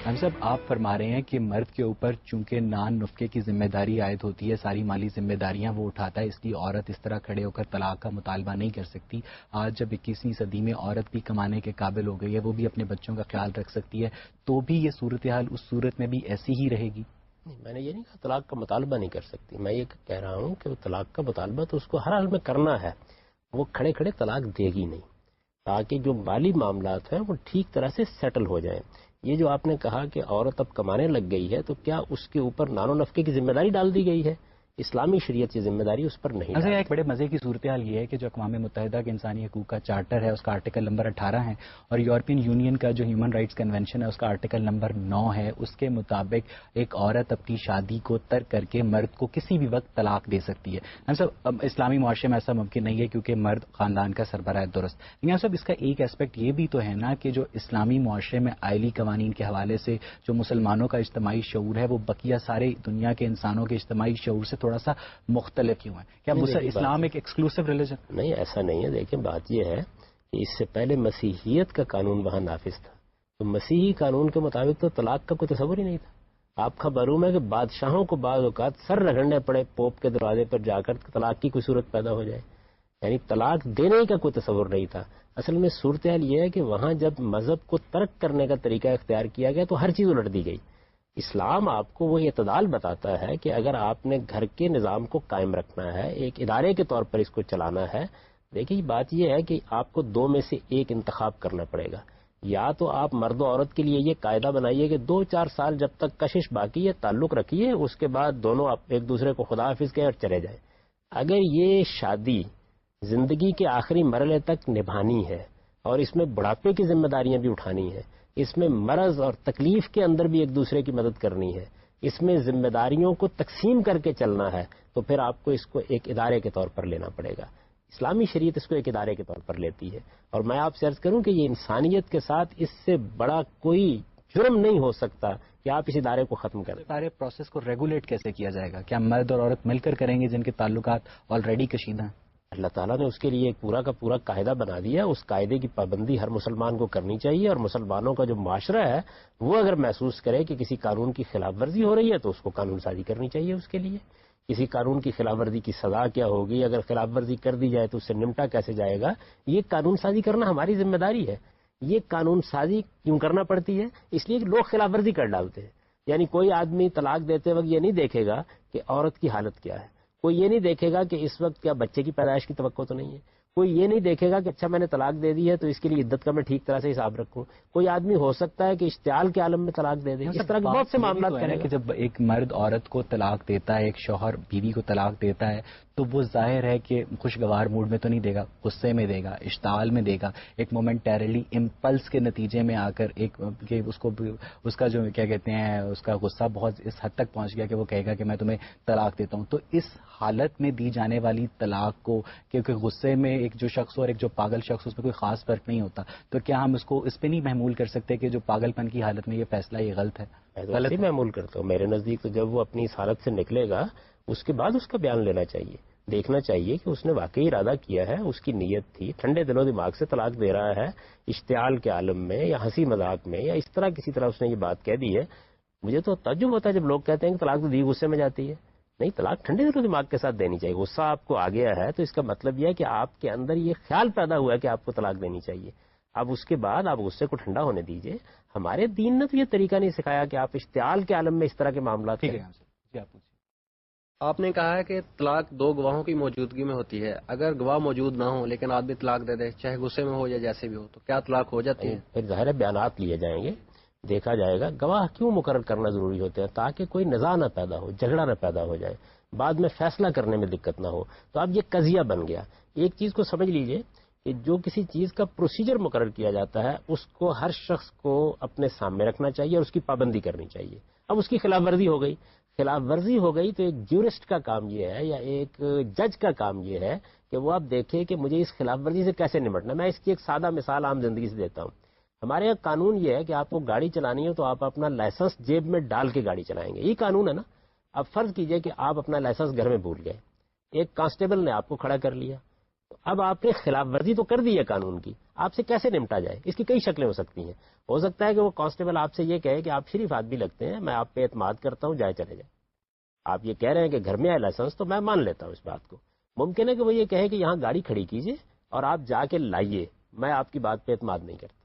ہم صاحب آپ فرما رہے ہیں کہ مرد کے اوپر چونکہ نان نفقے کی ذمہ داری عائد ہوتی ہے, ساری مالی ذمہ داریاں وہ اٹھاتا ہے, اس لیے عورت اس طرح کھڑے ہو کر طلاق کا مطالبہ نہیں کر سکتی. آج جب 21ویں صدی میں عورت بھی کمانے کے قابل ہو گئی ہے, وہ بھی اپنے بچوں کا خیال رکھ سکتی ہے, تو بھی یہ صورتحال اس صورت میں بھی ایسی ہی رہے گی. میں نے یہ نہیں کہا طلاق کا مطالبہ نہیں کر سکتی, میں یہ کہہ رہا ہوں کہ طلاق کا مطالبہ تو اس کو ہر حال میں کرنا ہے. وہ کھڑے کھڑے طلاق دے گی نہیں تاکہ جو مالی معاملات ہیں وہ ٹھیک طرح سے سیٹل ہو جائیں. یہ جو آپ نے کہا کہ عورت اب کمانے لگ گئی ہے تو کیا اس کے اوپر نان و نفقے کی ذمہ داری ڈال دی گئی ہے؟ اسلامی شریعت کی ذمہ داری اس پر نہیں. اچھا, ایک بڑے مزے کی صورتحال یہ ہے کہ جو اقوام متحدہ کے انسانی حقوق کا چارٹر ہے اس کا آرٹیکل نمبر 18 ہے, اور یورپین یونین کا جو ہیومن رائٹس کنونشن ہے اس کا آرٹیکل نمبر 9 ہے. اس کے مطابق ایک عورت اپنی شادی کو ترک کر کے مرد کو کسی بھی وقت طلاق دے سکتی ہے. ہم سب اسلامی معاشرے میں ایسا ممکن نہیں ہے کیونکہ مرد خاندان کا سربراہ درست. لیکن ہم سب اس کا ایک اسپیکٹ یہ بھی تو ہے نا کہ جو اسلامی معاشرے میں آئلی قوانین کے حوالے سے جو مسلمانوں کا اجتماعی شعور ہے وہ بقیہ سارے دنیا کے انسانوں کے اجتماعی شعور سے تھوڑا سا مختلف کیوں ہے؟ کیا اسلام ایک ایکسکلوسیو ریلیجن؟ نہیں, ایسا نہیں ہے. دیکھیں بات یہ ہے کہ اس سے پہلے مسیحیت کا قانون وہاں نافذ تھا, تو مسیحی قانون کے مطابق تو طلاق کا کوئی تصور ہی نہیں تھا. آپ کا معلوم ہے کہ بادشاہوں کو بعض اوقات سر رگڑنے پڑے پوپ کے دروازے پر جا کر طلاق کی کوئی صورت پیدا ہو جائے. یعنی طلاق دینے کا کوئی تصور نہیں تھا. اصل میں صورتحال یہ ہے کہ وہاں جب مذہب کو ترک کرنے کا طریقہ اختیار کیا گیا تو ہر چیز الٹ دی گئی. اسلام آپ کو وہ اعتدال بتاتا ہے کہ اگر آپ نے گھر کے نظام کو قائم رکھنا ہے, ایک ادارے کے طور پر اس کو چلانا ہے, دیکھیے بات یہ ہے کہ آپ کو 2 میں سے ایک انتخاب کرنا پڑے گا. یا تو آپ مرد و عورت کے لیے یہ قاعدہ بنائیے کہ 2-4 سال جب تک کشش باقی ہے تعلق رکھیے, اس کے بعد دونوں ایک دوسرے کو خدا حافظ کہیں اور چلے جائیں. اگر یہ شادی زندگی کے آخری مرحلے تک نبھانی ہے اور اس میں بڑھاپے کی ذمہ داریاں بھی اٹھانی ہے, اس میں مرض اور تکلیف کے اندر بھی ایک دوسرے کی مدد کرنی ہے, اس میں ذمہ داریوں کو تقسیم کر کے چلنا ہے, تو پھر آپ کو اس کو ایک ادارے کے طور پر لینا پڑے گا. اسلامی شریعت اس کو ایک ادارے کے طور پر لیتی ہے. اور میں آپ سے عرض کروں کہ یہ انسانیت کے ساتھ اس سے بڑا کوئی جرم نہیں ہو سکتا کہ آپ اس ادارے کو ختم کریں. سارے پروسیس کو ریگولیٹ کیسے کیا جائے گا؟ کیا مرد اور عورت مل کر کریں گے جن کے تعلقات آلریڈی کشیدہ ہیں؟ اللہ تعالیٰ نے اس کے لیے ایک پورا کا پورا قاعدہ بنا دیا. اس قاعدے کی پابندی ہر مسلمان کو کرنی چاہیے, اور مسلمانوں کا جو معاشرہ ہے وہ اگر محسوس کرے کہ کسی قانون کی خلاف ورزی ہو رہی ہے تو اس کو قانون سازی کرنی چاہیے. اس کے لیے کسی قانون کی خلاف ورزی کی سزا کیا ہوگی, اگر خلاف ورزی کر دی جائے تو اس سے نمٹا کیسے جائے گا, یہ قانون سازی کرنا ہماری ذمہ داری ہے. یہ قانون سازی کیوں کرنا پڑتی ہے؟ اس لیے کہ لوگ خلاف ورزی کر ڈالتے ہیں. یعنی کوئی آدمی طلاق دیتے وقت یہ نہیں دیکھے گا کہ عورت کی حالت کیا ہے, کوئی یہ نہیں دیکھے گا کہ اس وقت کیا بچے کی پیدائش کی توقع تو نہیں ہے, کوئی یہ نہیں دیکھے گا کہ اچھا میں نے طلاق دے دی ہے تو اس کے لیے عدت کا میں ٹھیک طرح سے حساب رکھوں. کوئی آدمی ہو سکتا ہے کہ اشتعال کے عالم میں طلاق دے دے. اس طرح کے بہت سے معاملات ہیں کہ جب ایک مرد عورت کو طلاق دیتا ہے, ایک شوہر بیوی کو طلاق دیتا ہے, تو وہ ظاہر ہے کہ خوشگوار موڈ میں تو نہیں دے گا, غصے میں دے گا, اشتعال میں دے گا, ایک مومنٹیرلی امپلس کے نتیجے میں آ کر ایک کہ اس کا جو کیا کہتے ہیں اس کا غصہ بہت اس حد تک پہنچ گیا کہ وہ کہے گا کہ میں تمہیں طلاق دیتا ہوں. تو اس حالت میں دی جانے والی طلاق کو, کیونکہ غصے میں ایک جو شخص اور ایک جو پاگل شخص اس میں کوئی خاص فرق نہیں ہوتا, تو کیا ہم اس کو اس پہ نہیں محمول کر سکتے کہ جو پاگل پن کی حالت میں یہ فیصلہ یہ غلط ہے؟ غلط ہی محمول کرتا ہوں. میرے نزدیک تو جب وہ اپنی اس حالت سے نکلے گا اس کے بعد اس کا بیان لینا چاہیے. دیکھنا چاہیے کہ اس نے واقعی ارادہ کیا ہے, اس کی نیت تھی, ٹھنڈے دل و دماغ سے طلاق دے رہا ہے اشتعال کے عالم میں یا ہنسی مذاق میں یا اس طرح کسی طرح اس نے یہ بات کہہ دی ہے. مجھے تو تعجب ہوتا ہے جب لوگ کہتے ہیں کہ طلاق تو دی غصے میں جاتی ہے. نہیں, طلاق ٹھنڈے دل و دماغ کے ساتھ دینی چاہیے. غصہ آپ کو آ گیا ہے تو اس کا مطلب یہ ہے کہ آپ کے اندر یہ خیال پیدا ہوا ہے کہ آپ کو طلاق دینی چاہیے. اب اس کے بعد آپ غصے کو ٹھنڈا ہونے دیجئے. ہمارے دین نے تو یہ طریقہ نہیں سکھایا کہ آپ اشتعال کے عالم میں اس طرح کے معاملات ٹھیک کریں. ہے جی, آپ پوچھیں. آپ نے کہا ہے کہ طلاق دو گواہوں کی موجودگی میں ہوتی ہے. اگر گواہ موجود نہ ہو لیکن آدمی طلاق دے دے, چاہے غصے میں ہو یا جیسے بھی ہو, تو کیا طلاق ہو جاتی ہے؟ پھر ظاہر ہے بیانات لیے جائیں گے, دیکھا جائے گا. گواہ کیوں مقرر کرنا ضروری ہوتے ہیں؟ تاکہ کوئی نزاع نہ پیدا ہو, جھگڑا نہ پیدا ہو جائے, بعد میں فیصلہ کرنے میں دقت نہ ہو. تو اب یہ قضیہ بن گیا. ایک چیز کو سمجھ لیجئے کہ جو کسی چیز کا پروسیجر مقرر کیا جاتا ہے اس کو ہر شخص کو اپنے سامنے رکھنا چاہیے اور اس کی پابندی کرنی چاہیے. اب اس کی خلاف ورزی ہو گئی, تو ایک جورسٹ کا کام یہ ہے یا ایک جج کا کام یہ ہے کہ وہ آپ دیکھیں کہ مجھے اس خلاف ورزی سے کیسے نمٹنا. میں اس کی ایک سادہ مثال عام زندگی سے دیتا ہوں. ہمارے یہاں قانون یہ ہے کہ آپ کو گاڑی چلانی ہے تو آپ اپنا لائسنس جیب میں ڈال کے گاڑی چلائیں گے. یہ قانون ہے نا. اب فرض کیجئے کہ آپ اپنا لائسنس گھر میں بھول گئے, ایک کانسٹیبل نے آپ کو کھڑا کر لیا. اب آپ نے خلاف ورزی تو کر دی ہے قانون کی, آپ سے کیسے نمٹا جائے؟ اس کی کئی شکلیں ہو سکتی ہیں. ہو سکتا ہے کہ وہ کانسٹیبل آپ سے یہ کہے کہ آپ شریف آدمی لگتے ہیں, میں آپ پہ اعتماد کرتا ہوں, جائے چلے جائے. آپ یہ کہہ رہے ہیں کہ گھر میں ہے لائسنس, تو میں مان لیتا ہوں اس بات کو. ممکن ہے کہ وہ یہ کہے کہ یہاں گاڑی کھڑی کیجئے اور آپ جا کے لائیے, میں آپ کی بات پہ اعتماد نہیں کرتا.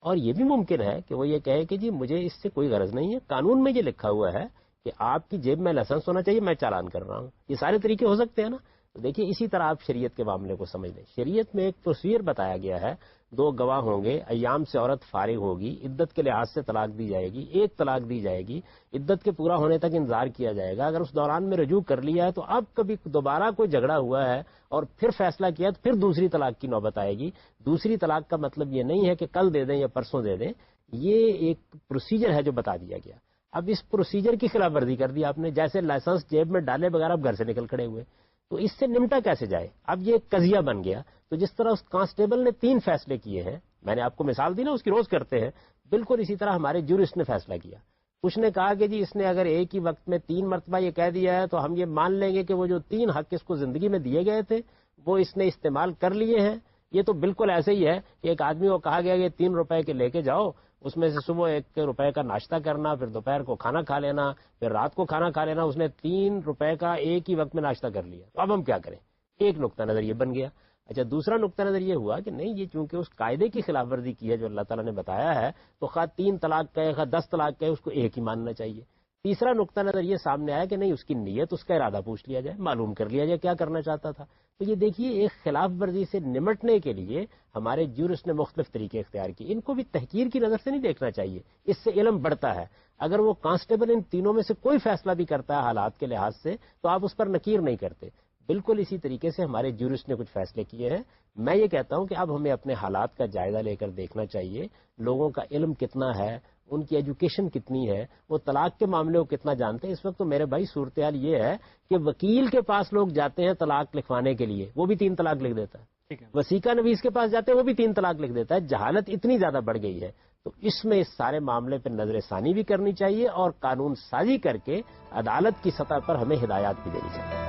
اور یہ بھی ممکن ہے کہ وہ یہ کہے کہ جی مجھے اس سے کوئی غرض نہیں ہے, قانون میں یہ لکھا ہوا ہے کہ آپ کی جیب میں لائسنس ہونا چاہیے, میں چالان کر رہا ہوں. یہ سارے طریقے ہو سکتے ہیں نا. تو دیکھیے اسی طرح آپ شریعت کے معاملے کو سمجھ لیں. شریعت میں ایک پروسیجر بتایا گیا ہے, دو گواہ ہوں گے, ایام سے عورت فارغ ہوگی, عدت کے لحاظ سے طلاق دی جائے گی, ایک طلاق دی جائے گی, عدت کے پورا ہونے تک انتظار کیا جائے گا. اگر اس دوران میں رجوع کر لیا ہے تو اب کبھی دوبارہ کوئی جھگڑا ہوا ہے اور پھر فیصلہ کیا تو پھر دوسری طلاق کی نوبت آئے گی. دوسری طلاق کا مطلب یہ نہیں ہے کہ کل دے دیں یا پرسوں دے دیں, یہ ایک پروسیجر ہے جو بتا دیا گیا. اب اس پروسیجر کی خلاف ورزی کر دی آپ نے, جیسے لائسنس جیب میں ڈالے بغیر آپ گھر سے نکل کھڑے ہوئے, تو اس سے نمٹا کیسے جائے؟ اب یہ ایک قضیہ بن گیا. تو جس طرح اس کانسٹیبل نے 3 فیصلے کیے ہیں, میں نے آپ کو مثال دی نا, اس کی روز کرتے ہیں, بالکل اسی طرح ہمارے جورسٹ نے فیصلہ کیا. کچھ نے کہا کہ جی اس نے اگر ایک ہی وقت میں 3 مرتبہ یہ کہہ دیا ہے تو ہم یہ مان لیں گے کہ وہ جو 3 حق اس کو زندگی میں دیے گئے تھے وہ اس نے استعمال کر لیے ہیں. یہ تو بالکل ایسے ہی ہے کہ ایک آدمی کو کہا گیا کہ 3 روپے کے لے کے جاؤ, اس میں سے صبح 1 روپے کا ناشتہ کرنا, پھر دوپہر کو کھانا کھا لینا, پھر رات کو کھانا کھا لینا. اس نے 3 روپے کا ایک ہی وقت میں ناشتہ کر لیا. اب ہم کیا کریں؟ ایک نقطہ نظر یہ بن گیا. اچھا, دوسرا نقطہ نظر یہ ہوا کہ نہیں, یہ چونکہ اس قاعدے کی خلاف ورزی کی ہے جو اللہ تعالیٰ نے بتایا ہے, تو خواہ 3 طلاق کہے خواہ 10 طلاق کہے, اس کو ایک ہی ماننا چاہیے. تیسرا نقطہ نظر یہ سامنے آیا کہ نہیں, اس کی نیت, اس کا ارادہ پوچھ لیا جائے, معلوم کر لیا جائے کیا کرنا چاہتا تھا. تو یہ دیکھیے ایک خلاف ورزی سے نمٹنے کے لیے ہمارے جورسٹ نے مختلف طریقے اختیار کیے. ان کو بھی تحقیر کی نظر سے نہیں دیکھنا چاہیے, اس سے علم بڑھتا ہے. اگر وہ کانسٹیبل ان تینوں میں سے کوئی فیصلہ بھی کرتا ہے حالات کے لحاظ سے, تو آپ اس پر نکیر نہیں کرتے. بالکل اسی طریقے سے ہمارے جورسٹ نے کچھ فیصلے کیے ہیں. میں یہ کہتا ہوں کہ اب ہمیں اپنے حالات کا جائزہ لے کر دیکھنا چاہیے, لوگوں کا علم کتنا ہے, ان کی ایجوکیشن کتنی ہے, وہ طلاق کے معاملے کو کتنا جانتے ہیں. اس وقت تو میرے بھائی صورتحال یہ ہے کہ وکیل کے پاس لوگ جاتے ہیں طلاق لکھوانے کے لیے, وہ بھی 3 طلاق لکھ دیتا ہے. وسیقہ نویس کے پاس جاتے ہیں, وہ بھی 3 طلاق لکھ دیتا ہے. جہالت اتنی زیادہ بڑھ گئی ہے. تو اس میں اس سارے معاملے پہ نظر ثانی بھی کرنی چاہیے اور قانون سازی کر کے عدالت کی سطح پر ہمیں ہدایات بھی دینی چاہیے.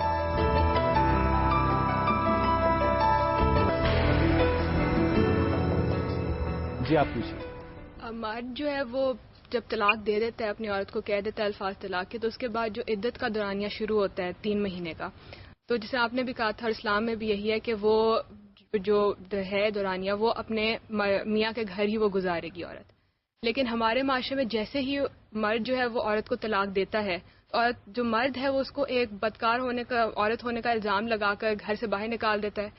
جی آپ پوچھیں. مرد جو ہے وہ جب طلاق دے دیتا ہے, اپنی عورت کو کہہ دیتا ہے الفاظ طلاق کے, تو اس کے بعد جو عدت کا دورانیہ شروع ہوتا ہے 3 مہینے کا, تو جیسے آپ نے بھی کہا تھا, اسلام میں بھی یہی ہے کہ وہ جو ہے دورانیہ وہ اپنے میاں کے گھر ہی وہ گزارے گی عورت. لیکن ہمارے معاشرے میں جیسے ہی مرد جو ہے وہ عورت کو طلاق دیتا ہے, اور جو مرد ہے وہ اس کو ایک بدکار ہونے کا, عورت ہونے کا الزام لگا کر گھر سے باہر نکال دیتا ہے,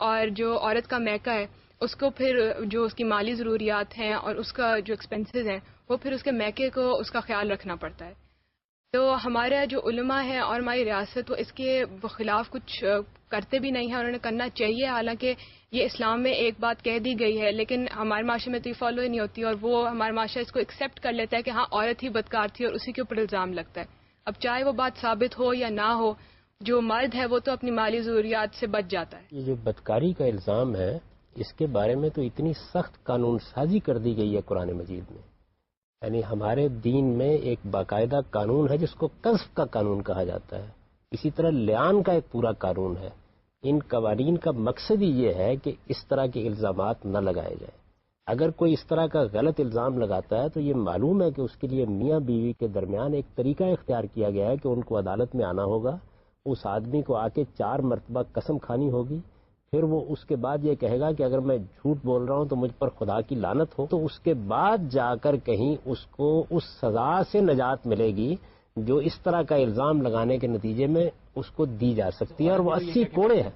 اور جو عورت کا میکہ ہے اس کو پھر جو اس کی مالی ضروریات ہیں اور اس کا جو ایکسپنسز ہیں وہ پھر اس کے میکے کو اس کا خیال رکھنا پڑتا ہے. تو ہمارے جو علماء ہیں اور ہماری ریاست وہ اس کے خلاف کچھ کرتے بھی نہیں ہیں, انہوں نے کرنا چاہیے. حالانکہ یہ اسلام میں ایک بات کہہ دی گئی ہے, لیکن ہمارے معاشرے میں تو یہ فالو ہی نہیں ہوتی, اور وہ ہمارا معاشرہ اس کو ایکسیپٹ کر لیتا ہے کہ ہاں عورت ہی بدکار تھی اور اسی کے اوپر الزام لگتا ہے. اب چاہے وہ بات ثابت ہو یا نہ ہو, جو مرد ہے وہ تو اپنی مالی ضروریات سے بچ جاتا ہے. یہ جو بدکاری کا الزام ہے اس کے بارے میں تو اتنی سخت قانون سازی کر دی گئی ہے قرآن مجید میں. یعنی ہمارے دین میں ایک باقاعدہ قانون ہے جس کو قذف کا قانون کہا جاتا ہے. اسی طرح لیان کا ایک پورا قانون ہے. ان قوانین کا مقصد ہی یہ ہے کہ اس طرح کے الزامات نہ لگائے جائیں. اگر کوئی اس طرح کا غلط الزام لگاتا ہے تو یہ معلوم ہے کہ اس کے لیے میاں بیوی کے درمیان ایک طریقہ اختیار کیا گیا ہے کہ ان کو عدالت میں آنا ہوگا, اس آدمی کو آ کے 4 مرتبہ قسم کھانی ہوگی, پھر وہ اس کے بعد یہ کہے گا کہ اگر میں جھوٹ بول رہا ہوں تو مجھ پر خدا کی لعنت ہو, تو اس کے بعد جا کر کہیں اس کو اس سزا سے نجات ملے گی جو اس طرح کا الزام لگانے کے نتیجے میں اس کو دی جا سکتی ہے, اور وہ 80 کوڑے ہیں.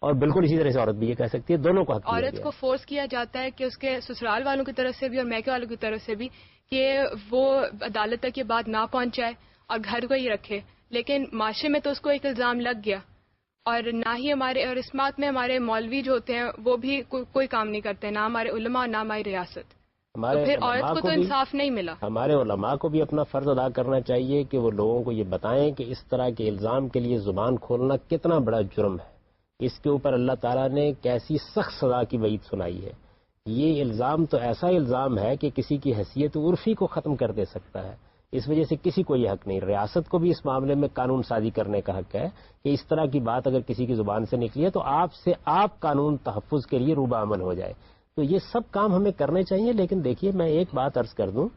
اور بالکل اسی طرح سے عورت بھی یہ کہہ سکتی ہے, دونوں کو حق دیا گیا. عورت کو فورس کیا جاتا ہے کہ اس کے سسرال والوں کی طرف سے بھی اور میکے والوں کی طرف سے بھی کہ وہ عدالت تک یہ بات نہ پہنچائے اور گھر کو ہی رکھے. لیکن معاشرے میں تو اس کو ایک الزام لگ گیا, اور نہ ہی ہمارے اور اس بات میں ہمارے مولوی جو ہوتے ہیں وہ بھی کوئی کام نہیں کرتے, نہ ہمارے علماء اور نہ ہماری ریاست. تو پھر عورت کو تو انصاف نہیں ملا. ہمارے علماء کو بھی اپنا فرض ادا کرنا چاہیے کہ وہ لوگوں کو یہ بتائیں کہ اس طرح کے الزام کے لیے زبان کھولنا کتنا بڑا جرم ہے, اس کے اوپر اللہ تعالیٰ نے کیسی سخت سزا کی وعید سنائی ہے. یہ الزام تو ایسا الزام ہے کہ کسی کی حیثیت عرفی کو ختم کر دے سکتا ہے. اس وجہ سے کسی کو یہ حق نہیں. ریاست کو بھی اس معاملے میں قانون سازی کرنے کا حق ہے کہ اس طرح کی بات اگر کسی کی زبان سے نکلی ہے تو آپ قانون تحفظ کے لیے روبہ عمل ہو جائے. تو یہ سب کام ہمیں کرنے چاہیے. لیکن دیکھیے, میں ایک بات عرض کر دوں,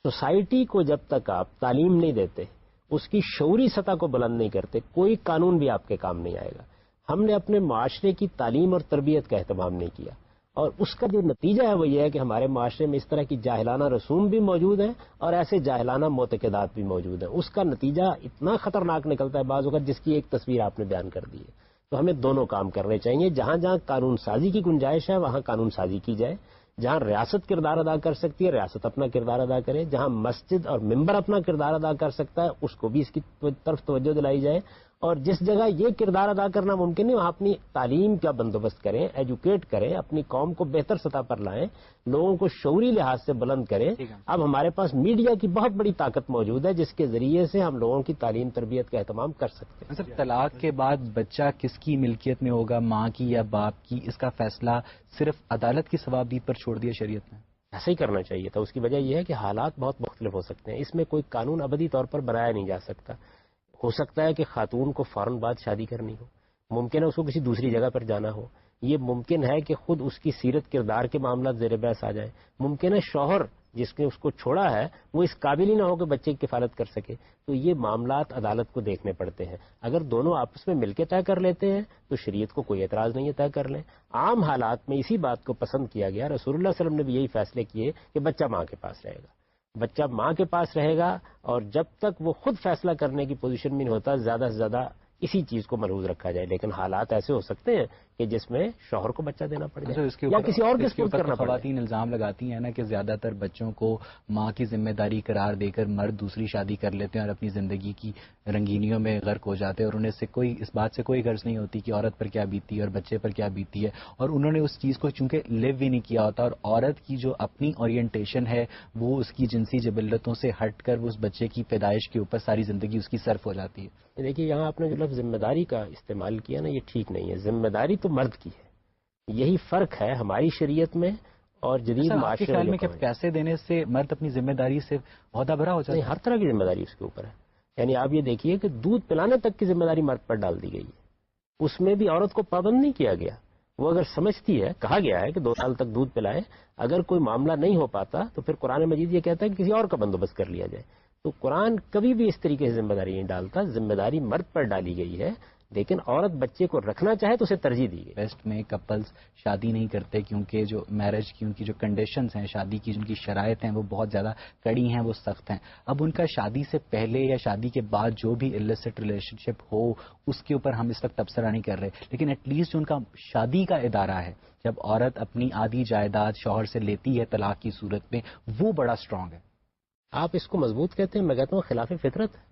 سوسائٹی کو جب تک آپ تعلیم نہیں دیتے, اس کی شعوری سطح کو بلند نہیں کرتے, کوئی قانون بھی آپ کے کام نہیں آئے گا. ہم نے اپنے معاشرے کی تعلیم اور تربیت کا اہتمام نہیں کیا, اور اس کا جو نتیجہ ہے وہ یہ ہے کہ ہمارے معاشرے میں اس طرح کی جاہلانہ رسوم بھی موجود ہیں اور ایسے جاہلانہ معتقدات بھی موجود ہیں. اس کا نتیجہ اتنا خطرناک نکلتا ہے بعض اوقات, جس کی ایک تصویر آپ نے بیان کر دی ہے. تو ہمیں دونوں کام کرنے چاہیے. جہاں جہاں قانون سازی کی گنجائش ہے وہاں قانون سازی کی جائے. جہاں ریاست کردار ادا کر سکتی ہے ریاست اپنا کردار ادا کرے. جہاں مسجد اور ممبر اپنا کردار ادا کر سکتا ہے اس کو بھی اس کی طرف توجہ دلائی جائے. اور جس جگہ یہ کردار ادا کرنا ممکن نہیں وہاں اپنی تعلیم کا بندوبست کریں, ایجوکیٹ کریں, اپنی قوم کو بہتر سطح پر لائیں, لوگوں کو شعوری لحاظ سے بلند کریں. اب ہمارے پاس میڈیا کی بہت بڑی طاقت موجود ہے جس کے ذریعے سے ہم لوگوں کی تعلیم تربیت کا اہتمام کر سکتے ہیں. سر, طلاق کے بعد بچہ کس کی ملکیت میں ہوگا, ماں کی یا باپ کی, اس کا فیصلہ صرف عدالت کی ثوابدید پر چھوڑ دیا شریعت نے؟ ایسا ہی کرنا چاہیے تھا. اس کی وجہ یہ ہے کہ حالات بہت مختلف ہو سکتے ہیں. اس میں کوئی قانون ابدی طور پر بنایا نہیں جا سکتا. ہو سکتا ہے کہ خاتون کو فوراً بعد شادی کرنی ہو, ممکن ہے اس کو کسی دوسری جگہ پر جانا ہو, یہ ممکن ہے کہ خود اس کی سیرت کردار کے معاملات زیر بحث آ جائے, ممکن ہے شوہر جس نے اس کو چھوڑا ہے وہ اس قابل ہی نہ ہو کہ بچے کی کفالت کر سکے. تو یہ معاملات عدالت کو دیکھنے پڑتے ہیں. اگر دونوں آپس میں مل کے طے کر لیتے ہیں تو شریعت کو کوئی اعتراض نہیں ہے, طے کر لیں. عام حالات میں اسی بات کو پسند کیا گیا. رسول اللہ صلی اللہ علیہ وسلم نے بھی یہی فیصلے کیے کہ بچہ ماں کے پاس رہے گا, بچہ ماں کے پاس رہے گا, اور جب تک وہ خود فیصلہ کرنے کی پوزیشن میں نہیں ہوتا زیادہ سے زیادہ اسی چیز کو ملحوظ رکھا جائے. لیکن حالات ایسے ہو سکتے ہیں کہ جس میں شوہر کو بچہ دینا پڑ جائے یا کسی اور کے سپورٹ کرنا پڑے. خواتین الزام لگاتی ہیں نا کہ زیادہ تر بچوں کو ماں کی ذمہ داری قرار دے کر مرد دوسری شادی کر لیتے ہیں اور اپنی زندگی کی رنگینیوں میں غرق ہو جاتے ہیں, اور انہیں اس بات سے کوئی غرض نہیں ہوتی کہ عورت پر کیا بیتی ہے اور بچے پر کیا بیتی ہے, اور انہوں نے اس چیز کو چونکہ لیو بھی نہیں کیا ہوتا, اور عورت کی جو اپنی اورینٹیشن ہے وہ اس کی جنسی جبلتوں سے ہٹ کر اس بچے کی پیدائش کے اوپر ساری زندگی اس کی صرف ہو جاتی ہے. دیکھیے, یہاں آپ نے جو لفظ ذمہ داری کا استعمال کیا نا یہ ٹھیک نہیں ہے. ذمہ داری تو مرد کی ہے. یہی فرق ہے ہماری شریعت میں اور جدید معاشرے میں. کہ پیسے دینے سے مرد اپنی ذمہ داری سے عہدہ بھرا ہو جاتا ہے؟ ہر طرح کی ذمہ داری اس کے اوپر ہے. یعنی آپ یہ دیکھیے کہ دودھ پلانے تک کی ذمہ داری مرد پر ڈال دی گئی ہے, اس میں بھی عورت کو پابند نہیں کیا گیا. وہ اگر سمجھتی ہے, کہا گیا ہے کہ 2 سال تک دودھ پلائے, اگر کوئی معاملہ نہیں ہو پاتا تو پھر قرآن مجید یہ کہتا ہے کہ کسی اور کا بندوبست کر لیا جائے. تو قرآن کبھی بھی اس طریقے سے ذمہ داری نہیں ڈالتا. ذمہ داری مرد پر ڈالی گئی ہے, لیکن عورت بچے کو رکھنا چاہے تو اسے ترجیح دی گئی. ویسٹ میں کپلز شادی نہیں کرتے کیونکہ جو میرج کی ان کی جو کنڈیشنز ہیں, شادی کی جن کی شرائط ہیں وہ بہت زیادہ کڑی ہیں, وہ سخت ہیں. اب ان کا شادی سے پہلے یا شادی کے بعد جو بھی السٹ ریلیشن شپ ہو اس کے اوپر ہم اس وقت تبصرہ نہیں کر رہے, لیکن ایٹ لیسٹ جو ان کا شادی کا ادارہ ہے, جب عورت اپنی آدھی جائیداد شوہر سے لیتی ہے طلاق کی صورت میں, وہ بڑا اسٹرانگ ہے. آپ اس کو مضبوط کہتے ہیں, میں کہتا ہوں خلاف فطرت ہے.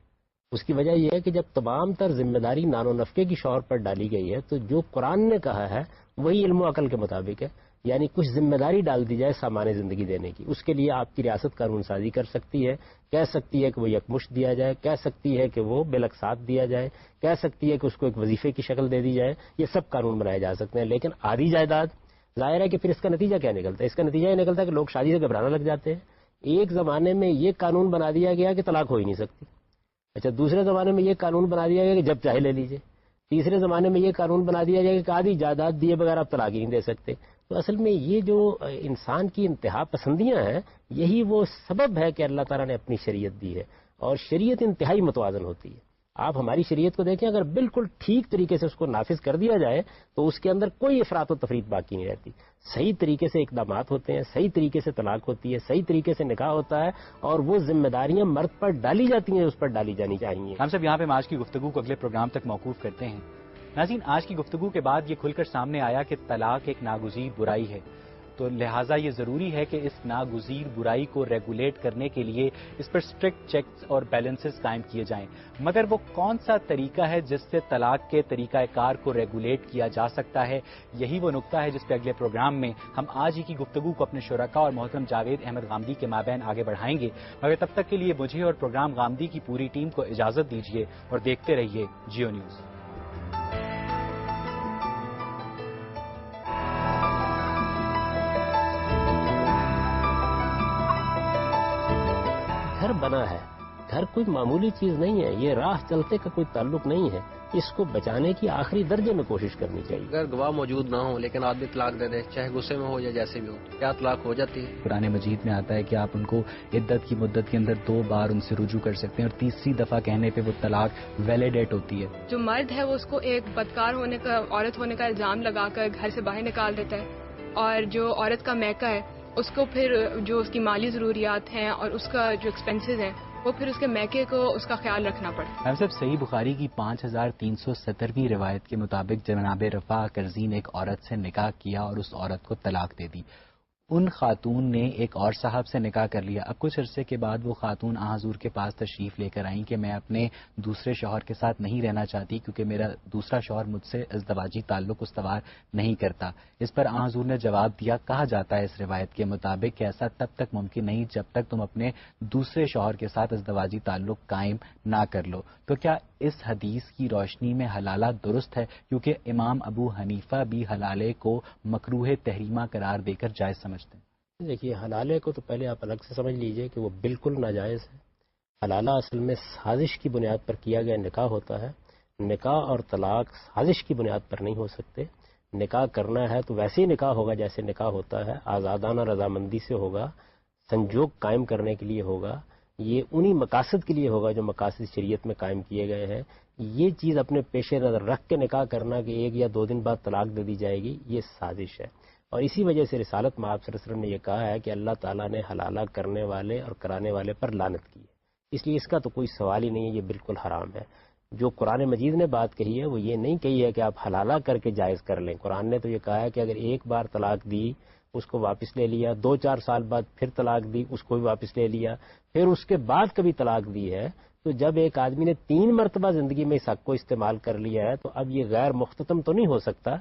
اس کی وجہ یہ ہے کہ جب تمام تر ذمہ داری نان و نفقے کی شوہر پر ڈالی گئی ہے تو جو قرآن نے کہا ہے وہی علم و عقل کے مطابق ہے. یعنی کچھ ذمہ داری ڈال دی جائے سامان زندگی دینے کی, اس کے لیے آپ کی ریاست قانون سازی کر سکتی ہے, کہہ سکتی ہے کہ وہ یکمشت دیا جائے, کہہ سکتی ہے کہ وہ بالاقساط دیا جائے, کہہ سکتی ہے کہ اس کو ایک وظیفے کی شکل دے دی جائے. یہ سب قانون بنائے جا سکتے ہیں. لیکن آدھی جائیداد ظاہر ہے کہ پھر اس کا نتیجہ کیا نکلتا ہے؟ اس کا نتیجہ یہ نکلتا ہے کہ لوگ شادی سے گھبرانے لگ جاتے ہیں. ایک زمانے میں یہ قانون بنا دیا گیا کہ طلاق ہو ہی نہیں سکتی. اچھا دوسرے زمانے میں یہ قانون بنا دیا گیا کہ جب چاہے لے لیجیے. تیسرے زمانے میں یہ قانون بنا دیا جائے کہ آدھی جائیداد دیے بغیر آپ طلاق ہی نہیں دے سکتے. تو اصل میں یہ جو انسان کی انتہا پسندیاں ہیں یہی وہ سبب ہے کہ اللہ تعالیٰ نے اپنی شریعت دی ہے. اور شریعت انتہائی متوازن ہوتی ہے. آپ ہماری شریعت کو دیکھیں, اگر بالکل ٹھیک طریقے سے اس کو نافذ کر دیا جائے تو اس کے اندر کوئی افراط و تفریط باقی نہیں رہتی. صحیح طریقے سے اقدامات ہوتے ہیں, صحیح طریقے سے طلاق ہوتی ہے, صحیح طریقے سے نکاح ہوتا ہے, اور وہ ذمہ داریاں مرد پر ڈالی جاتی ہیں اس پر ڈالی جانی چاہیے. ہم سب یہاں پہ آج کی گفتگو کو اگلے پروگرام تک موقوف کرتے ہیں. ناظرین, آج کی گفتگو کے بعد یہ کھل کر سامنے آیا کہ طلاق ایک ناگزیر برائی ہے, تو لہٰذا یہ ضروری ہے کہ اس ناگزیر برائی کو ریگولیٹ کرنے کے لیے اس پر اسٹرکٹ چیکس اور بیلنسز قائم کیے جائیں. مگر وہ کون سا طریقہ ہے جس سے طلاق کے طریقہ کار کو ریگولیٹ کیا جا سکتا ہے؟ یہی وہ نقطہ ہے جس پہ اگلے پروگرام میں ہم آج ہی کی گفتگو کو اپنے شرکاء اور محترم جاوید احمد غامدی کے مابین آگے بڑھائیں گے. مگر تب تک کے لیے مجھے اور پروگرام غامدی کی پوری ٹیم کو اجازت دیجیے اور دیکھتے رہیے جیو نیوز. گھر بنا ہے, گھر کوئی معمولی چیز نہیں ہے, یہ راہ چلتے کا کوئی تعلق نہیں ہے. اس کو بچانے کی آخری درجے میں کوشش کرنی چاہیے. اگر گواہ موجود نہ ہو لیکن آدمی طلاق دے دے, چاہے غصے میں ہو یا جیسے بھی ہو, تو کیا طلاق ہو جاتی ہے؟ قرآن مجید میں آتا ہے کہ آپ ان کو عدت کی مدت کے اندر 2 بار ان سے رجوع کر سکتے ہیں, اور تیسری دفعہ کہنے پہ وہ طلاق ویلیڈیٹ ہوتی ہے. جو مرد ہے وہ اس کو ایک بدکار ہونے کا, عورت ہونے کا الزام لگا کر گھر سے باہر نکال دیتا ہے, اور جو عورت کا میکا ہے اس کو پھر جو اس کی مالی ضروریات ہیں اور اس کا جو ایکسپینسز ہیں وہ پھر اس کے میکے کو اس کا خیال رکھنا پڑتا ہے. ہم سب صحیح بخاری کی 5370ویں روایت کے مطابق جناب رفاع کرزی نے ایک عورت سے نکاح کیا اور اس عورت کو طلاق دے دی. ان خاتون نے ایک اور صاحب سے نکاح کر لیا. اب کچھ عرصے کے بعد وہ خاتون حضور کے پاس تشریف لے کر آئیں کہ میں اپنے دوسرے شوہر کے ساتھ نہیں رہنا چاہتی کیونکہ میرا دوسرا شوہر مجھ سے ازدواجی تعلق استوار نہیں کرتا. اس پر حضور نے جواب دیا, کہا جاتا ہے اس روایت کے مطابق کہ ایسا تب تک ممکن نہیں جب تک تم اپنے دوسرے شوہر کے ساتھ ازدواجی تعلق قائم نہ کر لو. تو کیا اس حدیث کی روشنی میں حلالہ درست ہے؟ کیونکہ امام ابو حنیفہ بھی حلالے کو مکروہ تحریمہ قرار دے کر جائز سمجھتے ہیں. دیکھیے, حلالے کو تو پہلے آپ الگ سے سمجھ لیجئے کہ وہ بالکل ناجائز ہے. حلالہ اصل میں سازش کی بنیاد پر کیا گیا نکاح ہوتا ہے. نکاح اور طلاق سازش کی بنیاد پر نہیں ہو سکتے. نکاح کرنا ہے تو ویسے ہی نکاح ہوگا جیسے نکاح ہوتا ہے, آزادانہ رضامندی سے ہوگا, سنجوگ قائم کرنے کے لیے ہوگا, یہ انہی مقاصد کے لیے ہوگا جو مقاصد شریعت میں قائم کیے گئے ہیں. یہ چیز اپنے پیش نظر رکھ کے نکاح کرنا کہ 1 یا 2 دن بعد طلاق دے دی جائے گی, یہ سازش ہے. اور اسی وجہ سے رسالت میں آپ صلی اللہ علیہ وسلم نے یہ کہا ہے کہ اللہ تعالیٰ نے حلالہ کرنے والے اور کرانے والے پر لعنت کی ہے. اس لیے اس کا تو کوئی سوال ہی نہیں ہے, یہ بالکل حرام ہے. جو قرآن مجید نے بات کہی ہے وہ یہ نہیں کہی ہے کہ آپ حلالہ کر کے جائز کر لیں. قرآن نے تو یہ کہا ہے کہ اگر ایک بار طلاق دی اس کو واپس لے لیا, 2-4 سال بعد پھر طلاق دی اس کو بھی واپس لے لیا, پھر اس کے بعد کبھی طلاق دی ہے, تو جب ایک آدمی نے 3 مرتبہ زندگی میں اس حق کو استعمال کر لیا ہے تو اب یہ غیر مختتم تو نہیں ہو سکتا.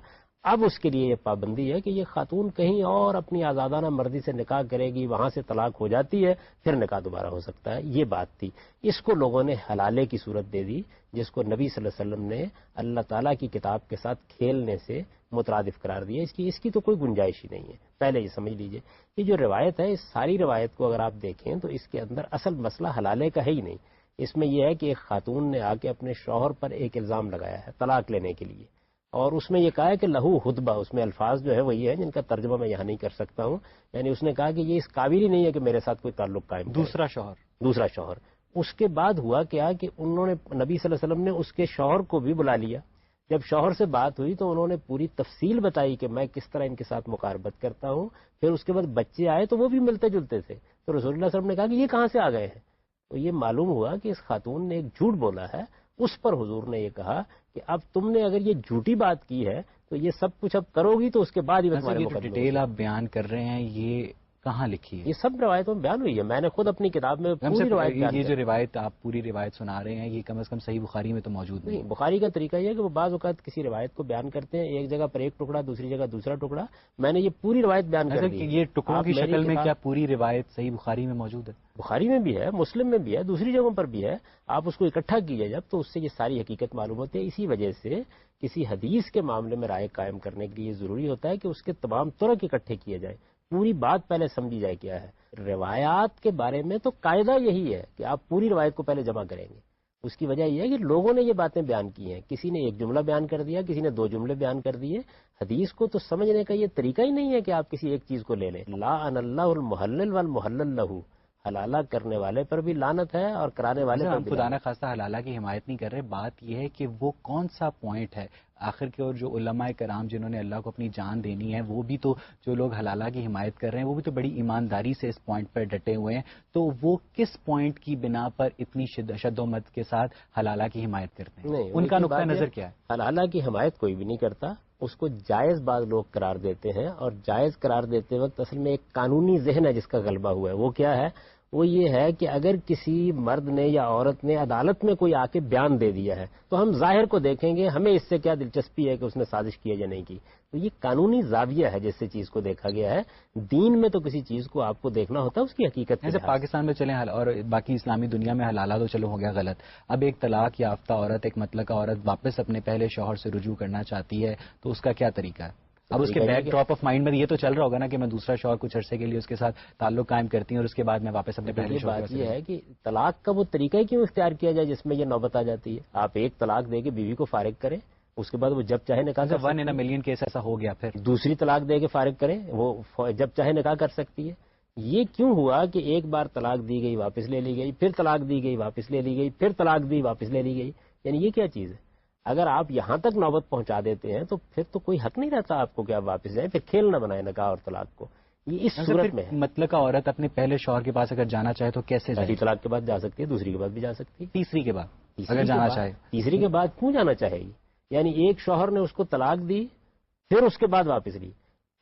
اب اس کے لیے یہ پابندی ہے کہ یہ خاتون کہیں اور اپنی آزادانہ مرضی سے نکاح کرے گی, وہاں سے طلاق ہو جاتی ہے, پھر نکاح دوبارہ ہو سکتا ہے. یہ بات تھی. اس کو لوگوں نے حلالے کی صورت دے دی, جس کو نبی صلی اللہ علیہ وسلم نے اللہ تعالیٰ کی کتاب کے ساتھ کھیلنے سے مترادف قرار دیا. اس کی تو کوئی گنجائش ہی نہیں ہے. پہلے یہ سمجھ لیجئے, یہ جو روایت ہے, اس ساری روایت کو اگر آپ دیکھیں تو اس کے اندر اصل مسئلہ حلالے کا ہے ہی نہیں. اس میں یہ ہے کہ ایک خاتون نے آ کے اپنے شوہر پر ایک الزام لگایا ہے طلاق لینے کے لیے, اور اس میں یہ کہا ہے کہ لہو ہدبہ. اس میں الفاظ جو ہے وہی ہے جن کا ترجمہ میں یہاں نہیں کر سکتا ہوں. یعنی اس نے کہا کہ یہ اس قابل ہی نہیں ہے کہ میرے ساتھ کوئی تعلق قائم کرے. دوسرا شوہر. اس کے بعد ہوا کیا کہ انہوں نے, نبی صلی اللہ علیہ وسلم نے اس کے شوہر کو بھی بلا لیا. جب شوہر سے بات ہوئی تو انہوں نے پوری تفصیل بتائی کہ میں کس طرح ان کے ساتھ مقاربت کرتا ہوں. پھر اس کے بعد بچے آئے تو وہ بھی ملتے جلتے تھے. تو رسول اللہ صلی اللہ علیہ وسلم نے کہا کہ یہ کہاں سے آ گئے ہیں. تو یہ معلوم ہوا کہ اس خاتون نے ایک جھوٹ بولا ہے. اس پر حضور نے یہ کہا کہ اب تم نے اگر یہ جھوٹی بات کی ہے تو یہ سب کچھ اب کرو گی تو اس کے بعد ہی تمہارے مقدمے. ڈیٹیل آپ بیان کر رہے ہیں, یہ کہاں لکھی ہے؟ یہ سب روایتوں میں بیان ہوئی ہے. میں نے خود اپنی کتاب میں پوری روایت, یہ جو روایت آپ پوری روایت سنا رہے ہیں, یہ کم از کم صحیح بخاری میں تو موجود نہیں. بخاری کا طریقہ یہ ہے کہ وہ بعض اوقات کسی روایت کو بیان کرتے ہیں, ایک جگہ پر ایک ٹکڑا, دوسری جگہ دوسرا ٹکڑا. میں نے یہ پوری روایت بیان کر دی. یہ ٹکڑوں کی شکل میں کیا پوری روایت صحیح بخاری میں موجود ہے؟ بخاری میں بھی ہے, مسلم میں بھی ہے, دوسری جگہوں پر بھی ہے. آپ اس کو اکٹھا کیجئے جب, تو اس سے یہ ساری حقیقت معلوم ہوتی ہے. اسی وجہ سے کسی حدیث کے معاملے میں رائے قائم کرنے کے لیے ضروری ہوتا ہے کہ اس کے تمام طرق اکٹھے کیے جائیں, پوری بات پہلے سمجھی جائے کیا ہے. روایات کے بارے میں تو قاعدہ یہی ہے کہ آپ پوری روایت کو پہلے جمع کریں گے, اس کی وجہ یہ ہے کہ لوگوں نے یہ باتیں بیان کی ہیں، کسی نے ایک جملہ بیان کر دیا، کسی نے 2 جملے بیان کر دیے. حدیث کو تو سمجھنے کا یہ طریقہ ہی نہیں ہے کہ آپ کسی ایک چیز کو لے لیں. لعن اللہ المحلل والمحلل لہ، حلالہ کرنے والے پر بھی لعنت ہے اور کرانے والے پر بھی. خدا نہ خواستہ حلالہ کی حمایت نہیں کر رہے، بات یہ ہے کہ وہ کون سا پوائنٹ ہے آخر کے، اور جو علماء کرام جنہوں نے اللہ کو اپنی جان دینی ہے وہ بھی تو، جو لوگ حلالہ کی حمایت کر رہے ہیں وہ بھی تو بڑی ایمانداری سے اس پوائنٹ پر ڈٹے ہوئے ہیں. تو وہ کس پوائنٹ کی بنا پر اتنی شد و مت کے ساتھ حلالہ کی حمایت کرتے ہیں؟ نہیں، ان کا نقطہ نظر کیا ہے؟ حلالہ کی حمایت کوئی بھی نہیں کرتا، اس کو جائز بعض لوگ قرار دیتے ہیں، اور جائز قرار دیتے وقت اصل میں ایک قانونی ذہن ہے جس کا غلبہ ہوا ہے. وہ کیا ہے؟ وہ یہ ہے کہ اگر کسی مرد نے یا عورت نے عدالت میں کوئی آ کے بیان دے دیا ہے تو ہم ظاہر کو دیکھیں گے، ہمیں اس سے کیا دلچسپی ہے کہ اس نے سازش کی ہے یا نہیں کی. تو یہ قانونی زاویہ ہے جس سے چیز کو دیکھا گیا ہے. دین میں تو کسی چیز کو آپ کو دیکھنا ہوتا ہے اس کی حقیقت. جیسے پاکستان میں چلیں اور باقی اسلامی دنیا میں حلالہ تو چلو ہو گیا غلط، اب ایک طلاق یافتہ عورت، ایک مطلقہ عورت واپس اپنے پہلے شوہر سے رجوع کرنا چاہتی ہے تو اس کا کیا طریقہ ہے؟ اب اس کے بیک ڈراپ آف مائنڈ میں یہ تو چل رہا ہوگا نا کہ میں دوسرا شوہر کچھ عرصے کے لیے اس کے ساتھ تعلق قائم کرتی ہوں اور اس کے بعد میں واپس اپنے پہلے شوہر. بات یہ ہے کہ طلاق کا وہ طریقہ کیوں اختیار کیا جائے جس میں یہ نوبت آ جاتی ہے؟ آپ ایک طلاق دے کے بیوی کو فارغ کریں، اس کے بعد وہ جب چاہے نکاح کر 1 in a million کیس ایسا ہو گیا، پھر دوسری طلاق دے کے فارغ کریں، وہ جب چاہے نکاح کر سکتی ہے. یہ کیوں ہوا کہ ایک بار طلاق دی گئی واپس لے لی گئی، پھر طلاق دی گئی واپس لے لی گئی، پھر طلاق دی واپس لے لی گئی؟ یعنی یہ کیا چیز ہے؟ اگر آپ یہاں تک نوبت پہنچا دیتے ہیں تو پھر تو کوئی حق نہیں رہتا آپ کو کہ آپ واپس جائیں. پھر کھیل نہ بنائے نکاح اور طلاق کو. یہ اس صورت میں ہے. مطلقہ عورت اپنے پہلے شوہر کے پاس اگر جانا چاہے تو کیسے جائے؟ پہلی طلاق کے بعد جا سکتی ہے، دوسری کے بعد بھی جا سکتی ہے، تیسری کے بعد اگر جانا چاہے. تیسری کے بعد کیوں جانا چاہے گی؟ یعنی ایک شوہر نے اس کو طلاق دی، پھر اس کے بعد واپس لی،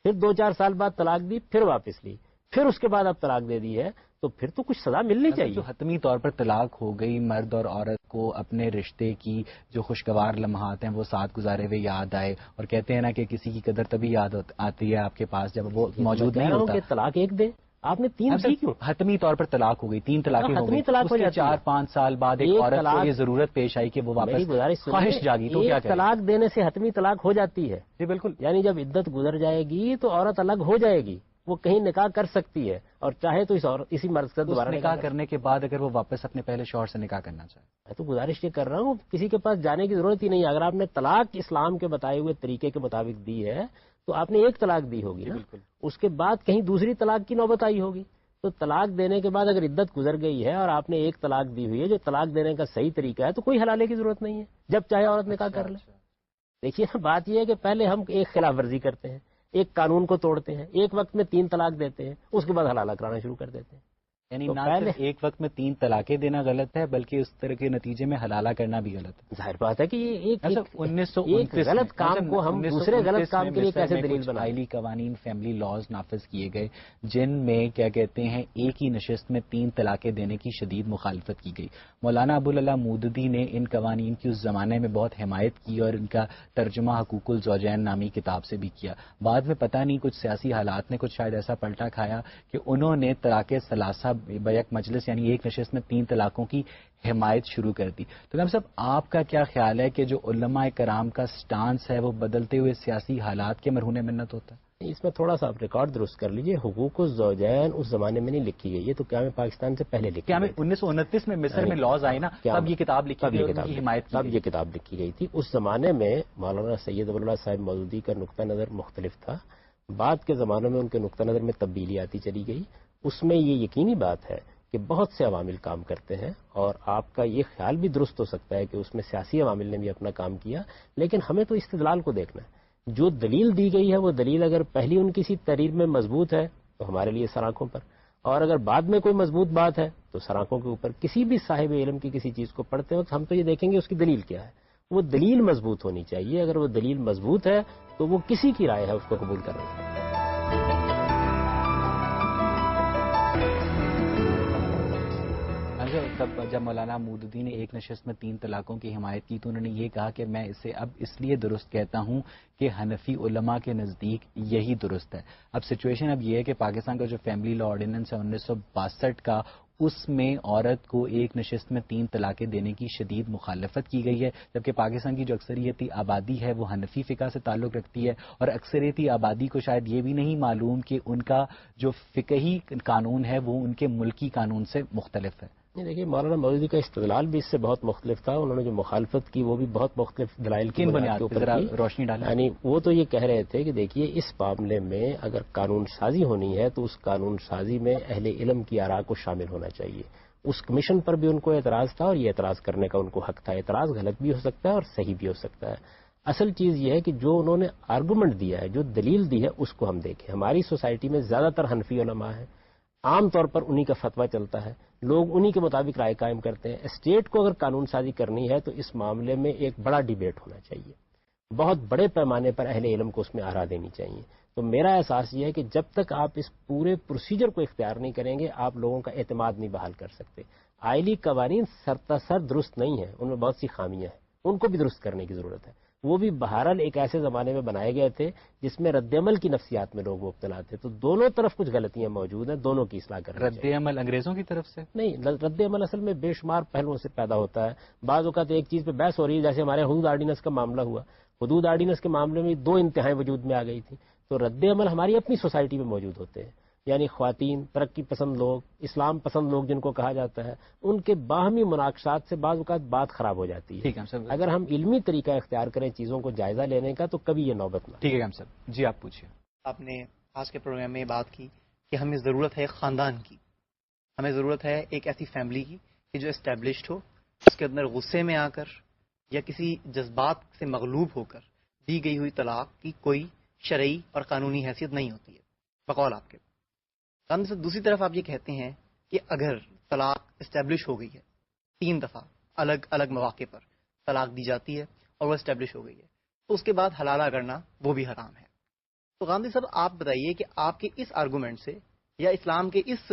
پھر 2-4 سال بعد طلاق دی، پھر واپس لی، پھر اس کے بعد اب طلاق دے دی ہے، تو پھر تو کچھ سزا ملنی چاہیے. جو حتمی طور پر طلاق ہو گئی، مرد اور عورت کو اپنے رشتے کی جو خوشگوار لمحات ہیں وہ ساتھ گزارے ہوئے یاد آئے، اور کہتے ہیں نا کہ کسی کی قدر تبھی یاد آتی ہے آپ کے پاس جب وہ موجود نہیں ہوتا. طلاق ایک دے، آپ نے 3 دی کیوں؟ حتمی طور پر طلاق ہو گئی، 3 طلاقیں ہو گئی، اس کے 4-5 سال بعد ایک عورت کو یہ ضرورت پیش آئی کہ وہ واپس خواہش جاگی تو کیا کرے؟ طلاق دینے سے حتمی طلاق ہو جاتی ہے. جی بالکل. یعنی جب عدت گزر جائے گی تو عورت الگ ہو جائے گی، وہ کہیں نکاح کر سکتی ہے، اور چاہے تو اسی مرد سے دوبارہ نکاح کرنے کے بعد اگر وہ واپس اپنے پہلے شوہر سے نکاح کرنا چاہے. میں تو گزارش یہ کر رہا ہوں کسی کے پاس جانے کی ضرورت ہی نہیں. اگر آپ نے طلاق اسلام کے بتائے ہوئے طریقے کے مطابق دی ہے تو آپ نے ایک طلاق دی ہوگی نا، اس کے بعد کہیں دوسری طلاق کی نوبت آئی ہوگی. تو طلاق دینے کے بعد اگر عدت گزر گئی ہے اور آپ نے ایک طلاق دی ہوئی ہے جو طلاق دینے کا صحیح طریقہ ہے، تو کوئی حلالے کی ضرورت نہیں ہے، جب چاہے عورت نکاح کر لے. دیکھیے بات یہ ہے کہ پہلے ہم ایک خلاف ورزی کرتے ہیں، ایک قانون کو توڑتے ہیں، ایک وقت میں 3 طلاق دیتے ہیں، اس کے بعد حلالہ کرانا شروع کر دیتے ہیں. یعنی نہ صرف ایک وقت میں 3 طلاقیں دینا غلط ہے بلکہ اس طرح کے نتیجے میں حلالہ کرنا بھی غلط ہے. ظاہر بات ہے کہ یہ ایک 1929 غلط کام کو ہم دوسرے غلط کام کے لیے کیسے دلیل بنائیں؟ آئلی قوانین، فیملی لاز نافذ کیے گئے جن میں کیا کہتے ہیں ایک ہی نشست میں 3 طلاقیں دینے کی شدید مخالفت کی گئی. مولانا ابو اللہ مودودی نے ان قوانین کی اس زمانے میں بہت حمایت کی اور ان کا ترجمہ حقوق الزوجین نامی کتاب سے بھی کیا. بعد میں پتہ نہیں کچھ سیاسی حالات نے کچھ شاید ایسا پلٹا کھایا کہ انہوں نے طلاق ثلاثہ بیک مجلس یعنی ایک نشست میں 3 طلاقوں کی حمایت شروع کر دی. تو صاحب آپ کا کیا خیال ہے کہ جو علماء کرام کا سٹانس ہے وہ بدلتے ہوئے سیاسی حالات کے مرہون منت ہوتا ہے؟ اس میں تھوڑا سا آپ ریکارڈ درست کر لیجئے. حقوق الزوجین اس زمانے میں نہیں لکھی گئی، یہ تو قیام پاکستان سے پہلے لکھی گئی. 1929 میں مصر میں لاز آئے نا، تب یہ کتاب لکھی گئی، تب یہ کتاب لکھی گئی تھی. اس زمانے میں مولانا سید ابو اللہ صاحب مودودی کا نقطہ نظر مختلف تھا. بعد کے زمانوں میں ان کے نقطہ نظر میں تبدیلی آتی چلی گئی. اس میں یہ یقینی بات ہے کہ بہت سے عوامل کام کرتے ہیں، اور آپ کا یہ خیال بھی درست ہو سکتا ہے کہ اس میں سیاسی عوامل نے بھی اپنا کام کیا، لیکن ہمیں تو استدلال کو دیکھنا ہے. جو دلیل دی گئی ہے وہ دلیل اگر پہلی ان کسی تحریر میں مضبوط ہے تو ہمارے لیے سراخوں پر، اور اگر بعد میں کوئی مضبوط بات ہے تو سراخوں کے اوپر. کسی بھی صاحب علم کی کسی چیز کو پڑھتے وقت ہم تو یہ دیکھیں گے اس کی دلیل کیا ہے. وہ دلیل مضبوط ہونی چاہیے. اگر وہ دلیل مضبوط ہے تو وہ کسی کی رائے ہے اس کو قبول کرنا چاہیے. جب مولانا مودودی نے ایک نشست میں 3 طلاقوں کی حمایت کی تو انہوں نے یہ کہا کہ میں اسے اب اس لیے درست کہتا ہوں کہ حنفی علماء کے نزدیک یہی درست ہے. اب سچویشن اب یہ ہے کہ پاکستان کا جو فیملی لا آرڈیننس ہے 1962 کا، اس میں عورت کو ایک نشست میں 3 طلاقیں دینے کی شدید مخالفت کی گئی ہے، جبکہ پاکستان کی جو اکثریتی آبادی ہے وہ حنفی فقہ سے تعلق رکھتی ہے، اور اکثریتی آبادی کو شاید یہ بھی نہیں معلوم کہ ان کا جو فقہی قانون ہے وہ ان کے ملکی قانون سے مختلف ہے. دیکھیے مولانا مودودی کا استدلال بھی اس سے بہت مختلف تھا. انہوں نے جو مخالفت کی وہ بھی بہت مختلف دلائل کی بنیاد کے اوپر کی. روشنی ڈالیں. یعنی وہ تو یہ کہہ رہے تھے کہ دیکھیے اس معاملے میں اگر قانون سازی ہونی ہے تو اس قانون سازی میں اہل علم کی آراء کو شامل ہونا چاہیے. اس کمیشن پر بھی ان کو اعتراض تھا اور یہ اعتراض کرنے کا ان کو حق تھا. اعتراض غلط بھی ہو سکتا ہے اور صحیح بھی ہو سکتا ہے. اصل چیز یہ ہے کہ جو انہوں نے آرگومنٹ دیا ہے, جو دلیل دی ہے, اس کو ہم دیکھیں. ہماری سوسائٹی میں زیادہ تر حنفی علماء ہیں, عام طور پر انہی کا فتویٰ چلتا ہے, لوگ انہی کے مطابق رائے قائم کرتے ہیں. اسٹیٹ کو اگر قانون سازی کرنی ہے تو اس معاملے میں ایک بڑا ڈیبیٹ ہونا چاہیے, بہت بڑے پیمانے پر اہل علم کو اس میں آراء دینی چاہیے. تو میرا احساس یہ ہے کہ جب تک آپ اس پورے پروسیجر کو اختیار نہیں کریں گے آپ لوگوں کا اعتماد نہیں بحال کر سکتے. آئلی قوانین سرتاسر درست نہیں ہیں, ان میں بہت سی خامیاں ہیں, ان کو بھی درست کرنے کی ضرورت ہے. وہ بھی بہرحال ایک ایسے زمانے میں بنائے گئے تھے جس میں رد عمل کی نفسیات میں لوگ مبتلا تھے. تو دونوں طرف کچھ غلطیاں موجود ہیں, دونوں کی اصلاح کرنا چاہیے. رد عمل انگریزوں کی طرف سے نہیں, رد عمل اصل میں بے شمار پہلوؤں سے پیدا ہوتا ہے. بعض اوقات ایک چیز پہ بحث ہو رہی ہے, جیسے ہمارے حدود آرڈیننس کا معاملہ ہوا. حدود آرڈیننس کے معاملے میں دو انتہائیں وجود میں آ گئی تھی. تو رد عمل ہماری اپنی سوسائٹی میں موجود ہوتے ہیں, یعنی خواتین, ترقی پسند لوگ, اسلام پسند لوگ جن کو کہا جاتا ہے, ان کے باہمی مناقشات سے بعض اوقات بات خراب ہو جاتی ہے. اگر ہم علمی طریقہ اختیار کریں چیزوں کو جائزہ لینے کا تو کبھی یہ نوبت نہ. ٹھیک ہے صاحب جی آپ پوچھیے. آپ نے آج کے پروگرام میں بات کی کہ ہمیں ضرورت ہے ایک خاندان کی, ہمیں ضرورت ہے ایک ایسی فیملی کی کہ جو اسٹیبلشڈ ہو, اس کے اندر غصے میں آ کر یا کسی جذبات سے مغلوب ہو کر دی گئی ہوئی طلاق کی کوئی شرعی اور قانونی حیثیت نہیں ہوتی ہے بقول آپ کے. دوسری طرف آپ یہ کہتے ہیں کہ اگر طلاق اسٹیبلش ہو گئی ہے, 3 دفعہ الگ الگ مواقع پر طلاق دی جاتی ہے اور وہ اسٹیبلش ہو گئی ہے, تو اس کے بعد حلالہ کرنا وہ بھی حرام ہے. تو غامدی صاحب آپ بتائیے کہ آپ کے اس آرگومنٹ سے یا اسلام کے اس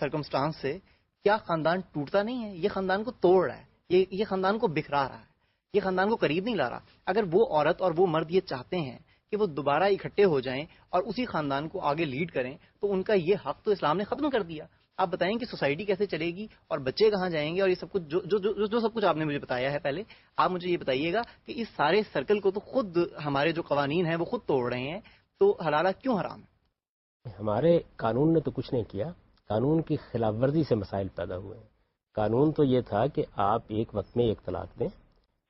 سرکمسٹانس سے کیا خاندان ٹوٹتا نہیں ہے؟ یہ خاندان کو توڑ رہا ہے, یہ خاندان کو بکھرا رہا ہے, یہ خاندان کو قریب نہیں لا رہا. اگر وہ عورت اور وہ مرد یہ چاہتے ہیں کہ وہ دوبارہ اکٹھے ہو جائیں اور اسی خاندان کو آگے لیڈ کریں تو ان کا یہ حق تو اسلام نے ختم کر دیا. آپ بتائیں کہ سوسائٹی کیسے چلے گی اور بچے کہاں جائیں گے, اور یہ سب کچھ جو سب کچھ آپ نے مجھے بتایا ہے. پہلے آپ مجھے یہ بتائیے گا کہ اس سارے سرکل کو تو خود ہمارے جو قوانین ہیں وہ خود توڑ رہے ہیں, تو حلالہ کیوں حرام ہے؟ ہمارے قانون نے تو کچھ نہیں کیا, قانون کی خلاف ورزی سے مسائل پیدا ہوئے ہیں. قانون تو یہ تھا کہ آپ ایک وقت میں ایک طلاق دیں,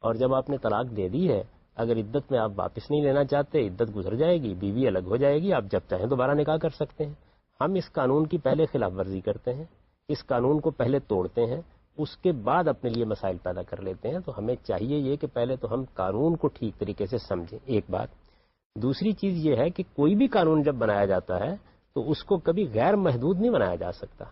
اور جب آپ نے طلاق دے دی ہے اگر عدت میں آپ واپس نہیں لینا چاہتے, عدت گزر جائے گی, بیوی الگ ہو جائے گی, آپ جب چاہیں دوبارہ نکاح کر سکتے ہیں. ہم اس قانون کی پہلے خلاف ورزی کرتے ہیں, اس قانون کو پہلے توڑتے ہیں, اس کے بعد اپنے لیے مسائل پیدا کر لیتے ہیں. تو ہمیں چاہیے یہ کہ پہلے تو ہم قانون کو ٹھیک طریقے سے سمجھیں, ایک بات. دوسری چیز یہ ہے کہ کوئی بھی قانون جب بنایا جاتا ہے تو اس کو کبھی غیر محدود نہیں بنایا جا سکتا.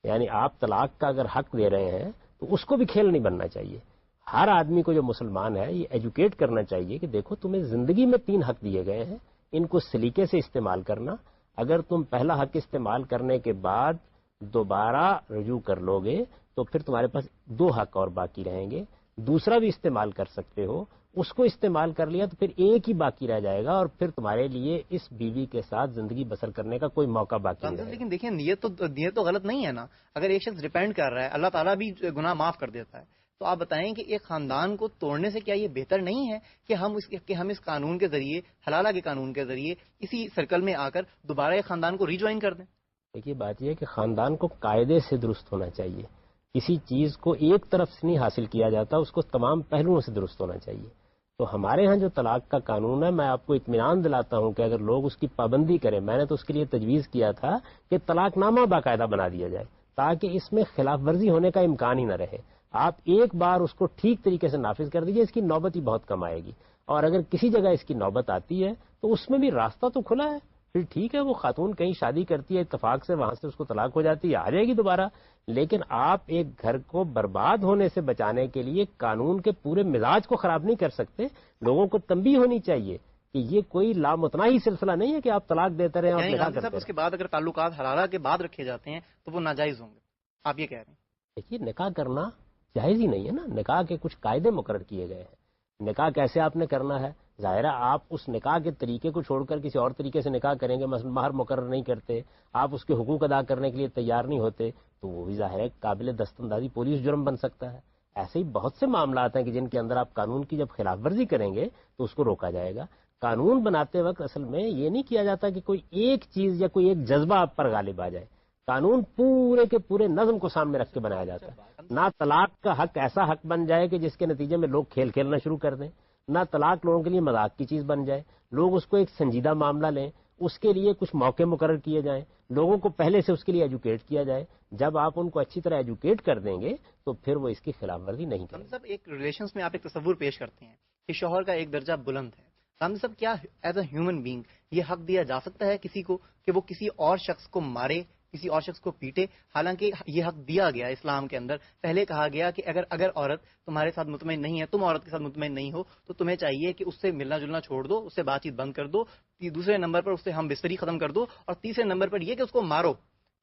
یعنی آپ طلاق کا اگر حق دے رہے ہیں تو اس کو بھی کھیل نہیں بننا چاہیے. ہر آدمی کو جو مسلمان ہے یہ ایجوکیٹ کرنا چاہیے کہ دیکھو تمہیں زندگی میں 3 حق دیے گئے ہیں, ان کو سلیقے سے استعمال کرنا. اگر تم پہلا حق استعمال کرنے کے بعد دوبارہ رجوع کر لو گے تو پھر تمہارے پاس 2 حق اور باقی رہیں گے. دوسرا بھی استعمال کر سکتے ہو, اس کو استعمال کر لیا تو پھر ایک ہی باقی رہ جائے گا, اور پھر تمہارے لیے اس بیوی کے ساتھ زندگی بسر کرنے کا کوئی موقع باقی نہیں. لیکن دیکھیں نیت تو غلط نہیں ہے نا. اگر ایک شخص ریپینٹ کر رہا ہے اللہ تعالیٰ بھی گناہ معاف کر دیتا ہے. تو آپ بتائیں کہ ایک خاندان کو توڑنے سے کیا یہ بہتر نہیں ہے کہ ہم اس قانون کے ذریعے, حلالہ کے قانون کے ذریعے اسی سرکل میں آ کر دوبارہ ایک خاندان کو ری جوائن کر دیں؟ دیکھیے بات یہ ہے کہ خاندان کو قاعدے سے درست ہونا چاہیے. کسی چیز کو ایک طرف سے نہیں حاصل کیا جاتا, اس کو تمام پہلوؤں سے درست ہونا چاہیے. تو ہمارے ہاں جو طلاق کا قانون ہے, میں آپ کو اطمینان دلاتا ہوں کہ اگر لوگ اس کی پابندی کریں, میں نے تو اس کے لیے تجویز کیا تھا کہ طلاق نامہ باقاعدہ بنا دیا جائے تاکہ اس میں خلاف ورزی ہونے کا امکان ہی نہ رہے. آپ ایک بار اس کو ٹھیک طریقے سے نافذ کر دیجئے, اس کی نوبت ہی بہت کم آئے گی. اور اگر کسی جگہ اس کی نوبت آتی ہے تو اس میں بھی راستہ تو کھلا ہے. پھر ٹھیک ہے, وہ خاتون کہیں شادی کرتی ہے اتفاق سے, وہاں سے اس کو طلاق ہو جاتی ہے, آ جائے گی دوبارہ. لیکن آپ ایک گھر کو برباد ہونے سے بچانے کے لیے قانون کے پورے مزاج کو خراب نہیں کر سکتے. لوگوں کو تنبیہ ہونی چاہیے کہ یہ کوئی لامتناہی سلسلہ نہیں ہے کہ آپ طلاق دیتے رہیں اور نکاح کرتے رہیں. اس کے بعد اگر تعلقات حلالہ کے بعد رکھے جاتے ہیں تو وہ ناجائز ہوں گے, آپ یہ کہہ رہے ہیں؟ دیکھیے نکاح کرنا جائز ہی نہیں ہے نا. نکاح کے کچھ قاعدے مقرر کیے گئے ہیں. نکاح کیسے آپ نے کرنا ہے, ظاہر ہے آپ اس نکاح کے طریقے کو چھوڑ کر کسی اور طریقے سے نکاح کریں گے, مثلا مہر مقرر نہیں کرتے, آپ اس کے حقوق ادا کرنے کے لیے تیار نہیں ہوتے, تو وہ بھی ظاہر ہے قابل دستاندازی پولیس جرم بن سکتا ہے. ایسے ہی بہت سے معاملات ہیں کہ جن کے اندر آپ قانون کی جب خلاف ورزی کریں گے تو اس کو روکا جائے گا. قانون بناتے وقت اصل میں یہ نہیں کیا جاتا کہ کوئی ایک چیز یا کوئی ایک جذبہ آپ پر غالب آ جائے. قانون پورے کے پورے نظم کو سامنے رکھ کے بنایا جاتا ہے. نہ طلاق کا حق ایسا حق بن جائے کہ جس کے نتیجے میں لوگ کھیل کھیلنا شروع کر دیں، نہ طلاق لوگوں کے لیے مذاق کی چیز بن جائے، لوگ اس کو ایک سنجیدہ معاملہ لیں، اس کے لیے کچھ موقع مقرر کیے جائیں، لوگوں کو پہلے سے اس کے لیے ایجوکیٹ کیا جائے. جب آپ ان کو اچھی طرح ایجوکیٹ کر دیں گے تو پھر وہ اس کی خلاف ورزی نہیں کریں گے. صاحب ایک ریلیشنز میں آپ ایک تصور پیش کرتے ہیں کہ شوہر کا ایک درجہ بلند ہے. رامدی صاحب کیا ایز اے ہیومن بینگ یہ حق دیا جا سکتا ہے کسی کو کہ وہ کسی اور شخص کو مارے، کسی اور شخص کو پیٹے؟ حالانکہ یہ حق دیا گیا اسلام کے اندر. پہلے کہا گیا کہ اگر عورت تمہارے ساتھ مطمئن نہیں ہے، تم عورت کے ساتھ مطمئن نہیں ہو، تو تمہیں چاہیے کہ اس سے ملنا جلنا چھوڑ دو، اس سے بات چیت بند کر دو، دوسرے نمبر پر اس سے ہم بستری ختم کر دو، اور تیسرے نمبر پر یہ کہ اس کو مارو.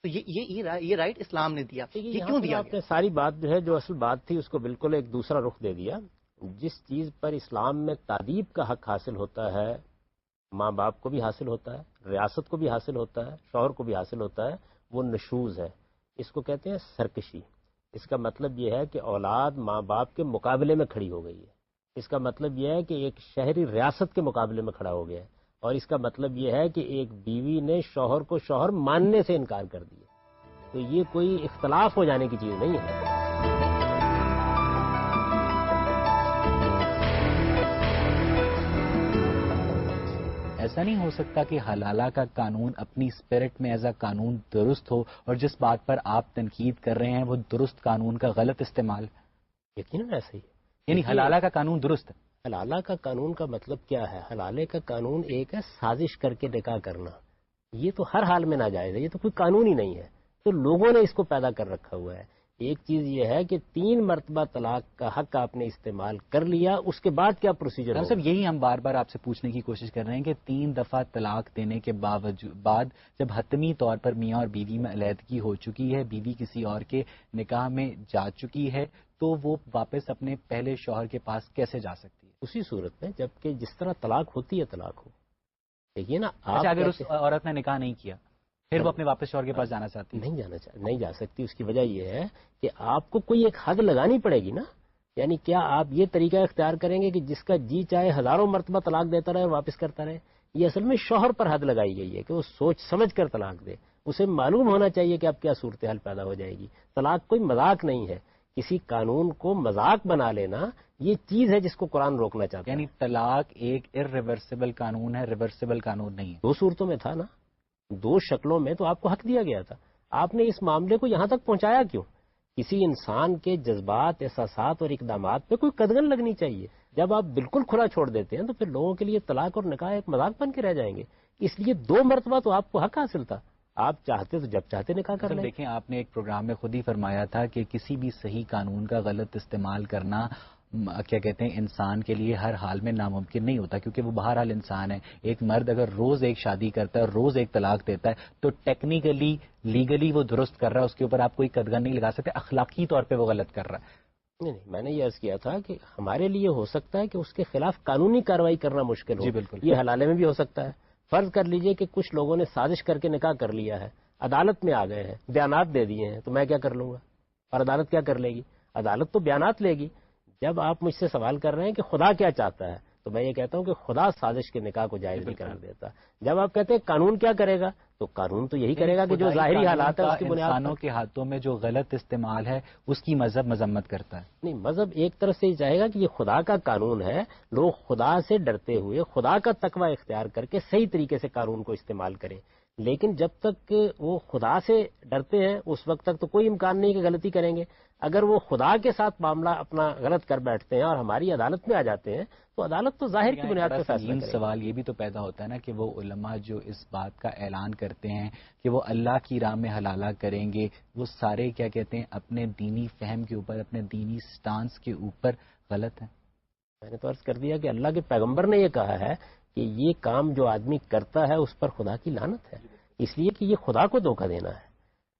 تو یہ رائٹ اسلام نے دیا. یہ کیوں دیا؟ آپ نے ساری بات جو ہے، جو اصل بات تھی، اس کو بالکل ایک دوسرا رخ دے دیا. جس چیز پر اسلام میں تادیب کا حق حاصل ہوتا ہے، ماں باپ کو بھی حاصل ہوتا ہے، ریاست کو بھی حاصل ہوتا ہے، شوہر کو بھی حاصل ہوتا ہے، وہ نشوز ہے. اس کو کہتے ہیں سرکشی. اس کا مطلب یہ ہے کہ اولاد ماں باپ کے مقابلے میں کھڑی ہو گئی ہے. اس کا مطلب یہ ہے کہ ایک شہری ریاست کے مقابلے میں کھڑا ہو گیا ہے. اور اس کا مطلب یہ ہے کہ ایک بیوی نے شوہر کو شوہر ماننے سے انکار کر دیا. تو یہ کوئی اختلاف ہو جانے کی چیز نہیں ہے. ایسا نہیں ہو سکتا کہ حلالہ کا قانون اپنی اسپرٹ میں ایز اے قانون درست ہو اور جس بات پر آپ تنقید کر رہے ہیں وہ درست قانون کا غلط استعمال؟ یقیناً ایسا ہی. یعنی حلالہ کا قانون درست ہے. حلالہ کا قانون کا مطلب کیا ہے؟ حلالے کا قانون ایک ہے سازش کر کے نکاح کرنا. یہ تو ہر حال میں ناجائز ہے، یہ تو کوئی قانون ہی نہیں ہے. تو لوگوں نے اس کو پیدا کر رکھا ہوا ہے. ایک چیز یہ ہے کہ 3 مرتبہ طلاق کا حق آپ نے استعمال کر لیا، اس کے بعد کیا پروسیجر ہے؟ صاحب یہی ہم بار بار آپ سے پوچھنے کی کوشش کر رہے ہیں کہ 3 دفعہ طلاق دینے کے بعد جب حتمی طور پر میاں اور بیوی میں علیحدگی ہو چکی ہے، بیوی کسی اور کے نکاح میں جا چکی ہے، تو وہ واپس اپنے پہلے شوہر کے پاس کیسے جا سکتی ہے؟ اسی صورت میں جبکہ جس طرح طلاق ہوتی ہے طلاق ہو. دیکھیے نا، اگر اس عورت نے نکاح نہیں کیا پھر وہ اپنے واپس شوہر کے پاس جانا چاہتی ہے؟ نہیں جا سکتی. اس کی وجہ یہ ہے کہ آپ کو کوئی ایک حد لگانی پڑے گی نا. یعنی کیا آپ یہ طریقہ اختیار کریں گے کہ جس کا جی چاہے ہزاروں مرتبہ طلاق دیتا رہے اور واپس کرتا رہے؟ یہ اصل میں شوہر پر حد لگائی گئی ہے کہ وہ سوچ سمجھ کر طلاق دے. اسے معلوم ہونا چاہیے کہ اب کیا صورتحال پیدا ہو جائے گی. طلاق کوئی مذاق نہیں ہے. کسی قانون کو مذاق بنا لینا یہ چیز ہے جس کو قرآن روکنا چاہتا ہے. یعنی طلاق ایک ارریورسیبل قانون ہے، ریورسیبل قانون نہیں ہے. 2 صورتوں میں تھا نا، 2 شکلوں میں تو آپ کو حق دیا گیا تھا. آپ نے اس معاملے کو یہاں تک پہنچایا کیوں؟ کسی انسان کے جذبات، احساسات اور اقدامات پہ کوئی قدغن لگنی چاہیے. جب آپ بالکل کھلا چھوڑ دیتے ہیں تو پھر لوگوں کے لیے طلاق اور نکاح ایک مذاق بن کے رہ جائیں گے. اس لیے 2 مرتبہ تو آپ کو حق حاصل تھا. آپ چاہتے تو جب چاہتے نکاح کر لیں. دیکھیں، آپ نے ایک پروگرام میں خود ہی فرمایا تھا کہ کسی بھی صحیح قانون کا غلط استعمال کرنا کیا کہتے ہیں انسان کے لیے ہر حال میں ناممکن نہیں ہوتا، کیونکہ وہ بہرحال انسان ہے. ایک مرد اگر روز ایک شادی کرتا ہے اور روز ایک طلاق دیتا ہے تو ٹیکنیکلی لیگلی وہ درست کر رہا ہے، اس کے اوپر آپ کوئی قدغن نہیں لگا سکتے. اخلاقی طور پہ وہ غلط کر رہا ہے. نہیں، میں نے یہ عرض کیا تھا کہ ہمارے لیے ہو سکتا ہے کہ اس کے خلاف قانونی کارروائی کرنا مشکل ہو. جی بالکل. یہ حلالے میں بھی ہو سکتا ہے. فرض کر لیجئے کہ کچھ لوگوں نے سازش کر کے نکاح کر لیا ہے، عدالت میں آ گئے ہیں، بیانات دے دیے ہیں، تو میں کیا کر لوں گا؟ اور عدالت کیا کر لے گی؟ عدالت تو بیانات لے گی. جب آپ مجھ سے سوال کر رہے ہیں کہ خدا کیا چاہتا ہے، تو میں یہ کہتا ہوں کہ خدا سازش کے نکاح کو جائز نہیں قرار دیتا. جب آپ کہتے ہیں قانون کیا کرے گا، تو قانون تو یہی کرے گا کہ جو ظاہری حالات ہیں اس کی بنیاد پر انسانوں کے ہاتھوں میں جو غلط استعمال ہے اس کی مذہب مذمت کرتا ہے. نہیں، مذہب ایک طرف سے یہ چاہے گا کہ یہ خدا کا قانون ہے، لوگ خدا سے ڈرتے ہوئے خدا کا تقوی اختیار کر کے صحیح طریقے سے قانون کو استعمال کریں. لیکن جب تک وہ خدا سے ڈرتے ہیں اس وقت تک تو کوئی امکان نہیں کہ غلطی کریں گے. اگر وہ خدا کے ساتھ معاملہ اپنا غلط کر بیٹھتے ہیں اور ہماری عدالت میں آ جاتے ہیں تو عدالت تو ظاہر کی بنیاد پر فیصلہ کرے گی. سوال یہ بھی تو پیدا ہوتا ہے نا کہ وہ علماء جو اس بات کا اعلان کرتے ہیں کہ وہ اللہ کی راہ میں حلالہ کریں گے، وہ سارے کیا کہتے ہیں اپنے دینی فہم کے اوپر، اپنے دینی سٹانس کے اوپر غلط ہیں. میں نے تو عرض کر دیا کہ اللہ کے پیغمبر نے یہ کہا ہے کہ یہ کام جو آدمی کرتا ہے اس پر خدا کی لعنت ہے، اس لیے کہ یہ خدا کو دھوکہ دینا ہے.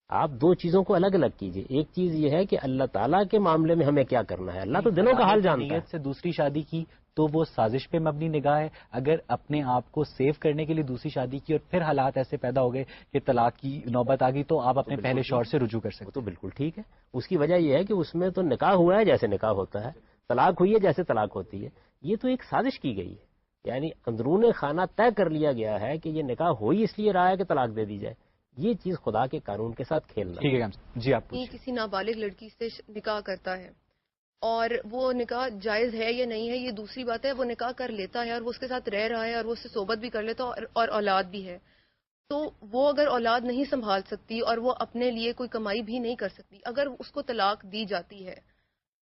آپ 2 چیزوں کو الگ الگ کیجئے. ایک چیز یہ ہے کہ اللہ تعالیٰ کے معاملے میں ہمیں کیا کرنا ہے، اللہ تو دلوں کا حال جانتا ہے. سے دوسری شادی کی تو وہ سازش پہ مبنی نگاہ ہے. اگر اپنے آپ کو سیو کرنے کے لیے دوسری شادی کی اور پھر حالات ایسے پیدا ہو گئے کہ طلاق کی نوبت آ گئی تو آپ اپنے پہلے شوہر سے رجوع کر سکتے. تو بالکل ٹھیک ہے. اس کی وجہ یہ ہے کہ اس میں تو نکاح ہوا ہے جیسے نکاح ہوتا ہے، طلاق ہوئی ہے جیسے طلاق ہوتی ہے. یہ تو ایک سازش کی گئی ہے، یعنی اندرون خانہ طے کر لیا گیا ہے کہ یہ نکاح ہو ہی اس لیے رہا ہے کہ طلاق دے دی جائے. یہ چیز خدا کے قانون کے ساتھ کھیلنا. ٹھیک ہے جی آپ کسی نابالغ لڑکی سے نکاح کرتا ہے اور وہ نکاح جائز ہے یا نہیں ہے یہ دوسری بات ہے. وہ نکاح کر لیتا ہے اور وہ اس کے ساتھ رہ رہا ہے اور وہ اس سے صحبت بھی کر لیتا ہے اور اولاد بھی ہے. تو وہ اگر اولاد نہیں سنبھال سکتی اور وہ اپنے لیے کوئی کمائی بھی نہیں کر سکتی، اگر اس کو طلاق دی جاتی ہے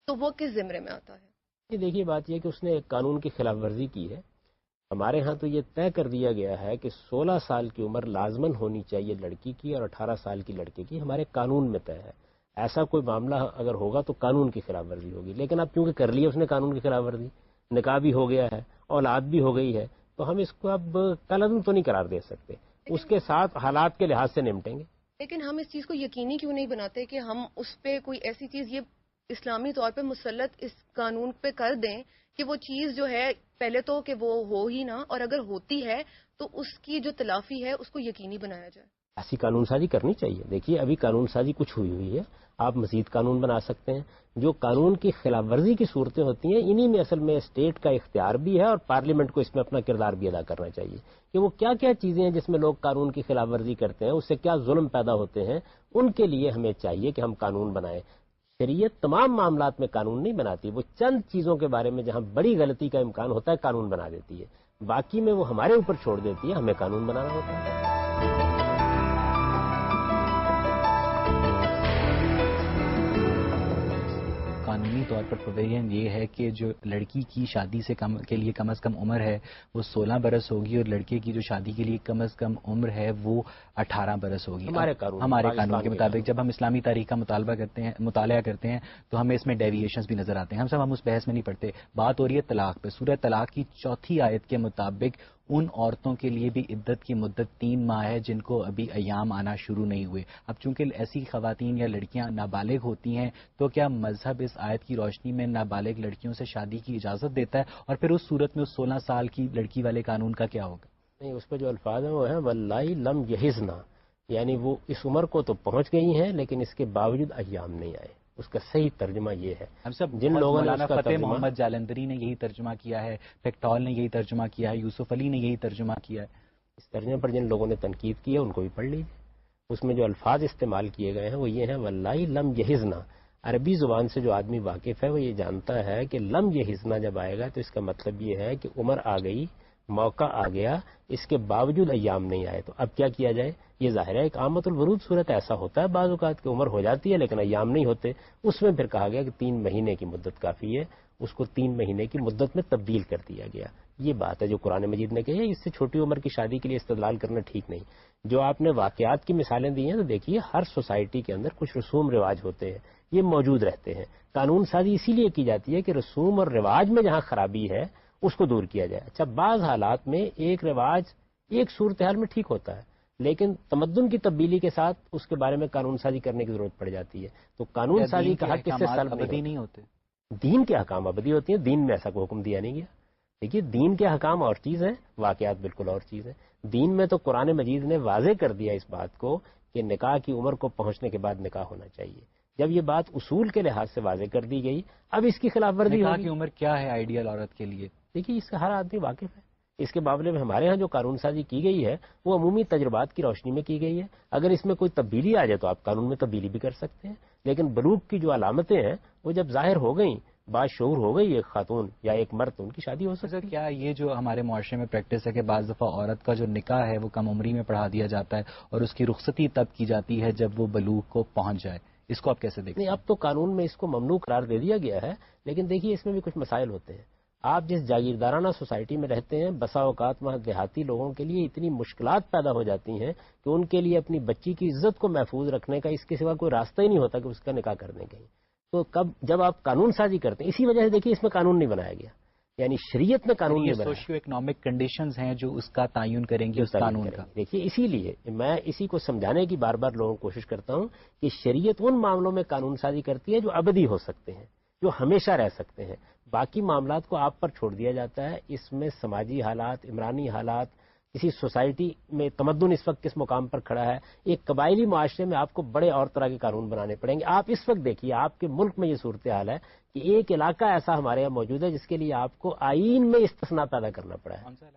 تو وہ کس زمرے میں آتا ہے؟ یہ دیکھیے بات یہ کہ اس نے ایک قانون کی خلاف ورزی کی ہے. ہمارے ہاں تو یہ طے کر دیا گیا ہے کہ 16 سال کی عمر لازماً ہونی چاہیے لڑکی کی اور 18 سال کی لڑکے کی. ہمارے قانون میں طے ہے. ایسا کوئی معاملہ اگر ہوگا تو قانون کی خلاف ورزی ہوگی. لیکن اب کیونکہ کر لی ہے اس نے قانون کی خلاف ورزی، نکاح بھی ہو گیا ہے، اولاد بھی ہو گئی ہے، تو ہم اس کو اب کالعدم تو نہیں قرار دے سکتے. اس کے ساتھ حالات کے لحاظ سے نمٹیں گے. لیکن ہم اس چیز کو یقینی کیوں نہیں بناتے کہ ہم اس پہ کوئی ایسی چیز یہ اسلامی طور پہ مسلط اس قانون پہ کر دیں کہ وہ چیز جو ہے پہلے تو کہ وہ ہو ہی نہ، اور اگر ہوتی ہے تو اس کی جو تلافی ہے اس کو یقینی بنایا جائے. ایسی قانون سازی کرنی چاہیے. دیکھیے ابھی قانون سازی کچھ ہوئی ہے، آپ مزید قانون بنا سکتے ہیں. جو قانون کی خلاف ورزی کی صورتیں ہوتی ہیں انہی میں اصل میں اسٹیٹ کا اختیار بھی ہے اور پارلیمنٹ کو اس میں اپنا کردار بھی ادا کرنا چاہیے کہ وہ کیا کیا چیزیں ہیں جس میں لوگ قانون کی خلاف ورزی کرتے ہیں، اس سے کیا ظلم پیدا ہوتے ہیں. ان کے لیے ہمیں چاہیے کہ ہم قانون بنائیں. شریعت تمام معاملات میں قانون نہیں بناتی، وہ چند چیزوں کے بارے میں جہاں بڑی غلطی کا امکان ہوتا ہے قانون بنا دیتی ہے. باقی میں وہ ہمارے اوپر چھوڑ دیتی ہے، ہمیں قانون بنانا ہوتا ہے. قانونی طور پر پروویژن یہ ہے کہ جو لڑکی کی شادی سے کے لیے کم از کم عمر ہے وہ 16 برس ہوگی اور لڑکے کی جو شادی کے لیے کم از کم عمر ہے وہ 18 برس ہوگی. ہمارے قانون کے مطابق جب ہم اسلامی تاریخ کا مطالعہ کرتے ہیں تو ہمیں اس میں ڈیویشنز بھی نظر آتے ہیں. ہم اس بحث میں نہیں پڑتے. بات ہو رہی ہے طلاق پہ. سورہ طلاق کی 4 آیت کے مطابق ان عورتوں کے لیے بھی عدت کی مدت 3 ماہ ہے جن کو ابھی ایام آنا شروع نہیں ہوئے. اب چونکہ ایسی خواتین یا لڑکیاں نابالغ ہوتی ہیں تو کیا مذہب اس آیت کی روشنی میں نابالغ لڑکیوں سے شادی کی اجازت دیتا ہے؟ اور پھر اس صورت میں اس 16 سال کی لڑکی والے قانون کا کیا ہوگا؟ نہیں، اس پہ جو الفاظ ہیں وہ ہیں واللہ لم یحزنا، یعنی وہ اس عمر کو تو پہنچ گئی ہیں لیکن اس کے باوجود ایام نہیں آئے. اس کا صحیح ترجمہ یہ ہے. ہم سب جن لوگوں نے فتح محمد جالندری نے یہی ترجمہ کیا ہے، پیکٹال نے یہی ترجمہ کیا ہے، یوسف علی نے یہی ترجمہ کیا ہے. اس ترجمے پر جن لوگوں نے تنقید کی ہے ان کو بھی پڑھ لیجیے. اس میں جو الفاظ استعمال کیے گئے ہیں وہ یہ ہیں واللہ لم یحزنا. عربی زبان سے جو آدمی واقف ہے وہ یہ جانتا ہے کہ لم یحزنا جب آئے گا تو اس کا مطلب یہ ہے کہ عمر آ گئی، موقع آ گیا، اس کے باوجود ایام نہیں آئے. تو اب کیا کیا جائے؟ یہ ظاہر ہے ایک عامت الورود صورت ایسا ہوتا ہے بعض اوقات کہ عمر ہو جاتی ہے لیکن ایام نہیں ہوتے. اس میں پھر کہا گیا کہ 3 مہینے کی مدت کافی ہے، اس کو 3 مہینے کی مدت میں تبدیل کر دیا گیا. یہ بات ہے جو قرآن مجید نے کہی ہے. اس سے چھوٹی عمر کی شادی کے لیے استدلال کرنا ٹھیک نہیں. جو آپ نے واقعات کی مثالیں دی ہیں تو دیکھیے ہر سوسائٹی کے اندر کچھ رسوم رواج ہوتے ہیں، یہ موجود رہتے ہیں. قانون سازی اسی لیے کی جاتی ہے کہ رسوم اور رواج میں جہاں خرابی ہے اس کو دور کیا جائے. اچھا بعض حالات میں ایک رواج ایک صورتحال میں ٹھیک ہوتا ہے لیکن تمدن کی تبدیلی کے ساتھ اس کے بارے میں قانون سازی کرنے کی ضرورت پڑ جاتی ہے. تو قانون سازی کا حق کس سے سلب نہیں ہوتے. دین کے احکام ابدی ہوتی ہیں، دین میں ایسا کوئی حکم دیا نہیں گیا. دیکھیے دین کے احکام اور چیز ہیں، واقعات بالکل اور چیز ہے. دین میں تو قرآن مجید نے واضح کر دیا اس بات کو کہ نکاح کی عمر کو پہنچنے کے بعد نکاح ہونا چاہیے. جب یہ بات اصول کے لحاظ سے واضح کر دی گئی اب اس کی خلاف ورزی نکاح کی عمر کیا ہے آئیڈیل عورت کے لیے؟ دیکھیے اس کا ہر آدمی واقف ہے. اس کے معاملے میں ہمارے ہاں جو قانون سازی کی گئی ہے وہ عمومی تجربات کی روشنی میں کی گئی ہے. اگر اس میں کوئی تبدیلی آ جائے تو آپ قانون میں تبدیلی بھی کر سکتے ہیں. لیکن بلوغ کی جو علامتیں ہیں وہ جب ظاہر ہو گئیں، باشعور ہو گئی ایک خاتون یا ایک مرد، ان کی شادی ہو سکتی ہے. کیا یہ جو ہمارے معاشرے میں پریکٹس ہے کہ بعض دفعہ عورت کا جو نکاح ہے وہ کم عمری میں پڑھا دیا جاتا ہے اور اس کی رخصتی تب کی جاتی ہے جب وہ بلوغ کو پہنچ جائے، اس کو آپ کیسے دیکھتے ہیں؟ اب تو قانون میں اس کو ممنوع قرار دے دیا گیا ہے لیکن دیکھیے اس میں بھی کچھ مسائل ہوتے ہیں. آپ جس جاگیردارانہ سوسائٹی میں رہتے ہیں بسا اوقات وہاں دیہاتی لوگوں کے لیے اتنی مشکلات پیدا ہو جاتی ہیں کہ ان کے لیے اپنی بچی کی عزت کو محفوظ رکھنے کا اس کے سوا کوئی راستہ ہی نہیں ہوتا کہ اس کا نکاح کر دیں کہیں. تو جب آپ قانون سازی کرتے ہیں اسی وجہ سے دیکھیے اس میں قانون نہیں بنایا گیا، یعنی شریعت میں قانون نہیں بنایا. سوشیو اکنامک کنڈیشنز ہیں جو اس کا تعین کریں گے اس قانون کا. دیکھیے اسی لیے میں اسی کو سمجھانے کی بار بار لوگوں کو کوشش کرتا ہوں کہ شریعت ان معاملوں میں قانون سازی کرتی ہے جو ابدی ہو سکتے ہیں، جو ہمیشہ رہ سکتے ہیں. باقی معاملات کو آپ پر چھوڑ دیا جاتا ہے. اس میں سماجی حالات، عمرانی حالات، کسی سوسائٹی میں تمدن اس وقت کس مقام پر کھڑا ہے، ایک قبائلی معاشرے میں آپ کو بڑے اور طرح کے قانون بنانے پڑیں گے. آپ اس وقت دیکھیے آپ کے ملک میں یہ صورتحال ہے کہ ایک علاقہ ایسا ہمارے یہاں موجود ہے جس کے لیے آپ کو آئین میں استثناء پیدا کرنا پڑا ہے.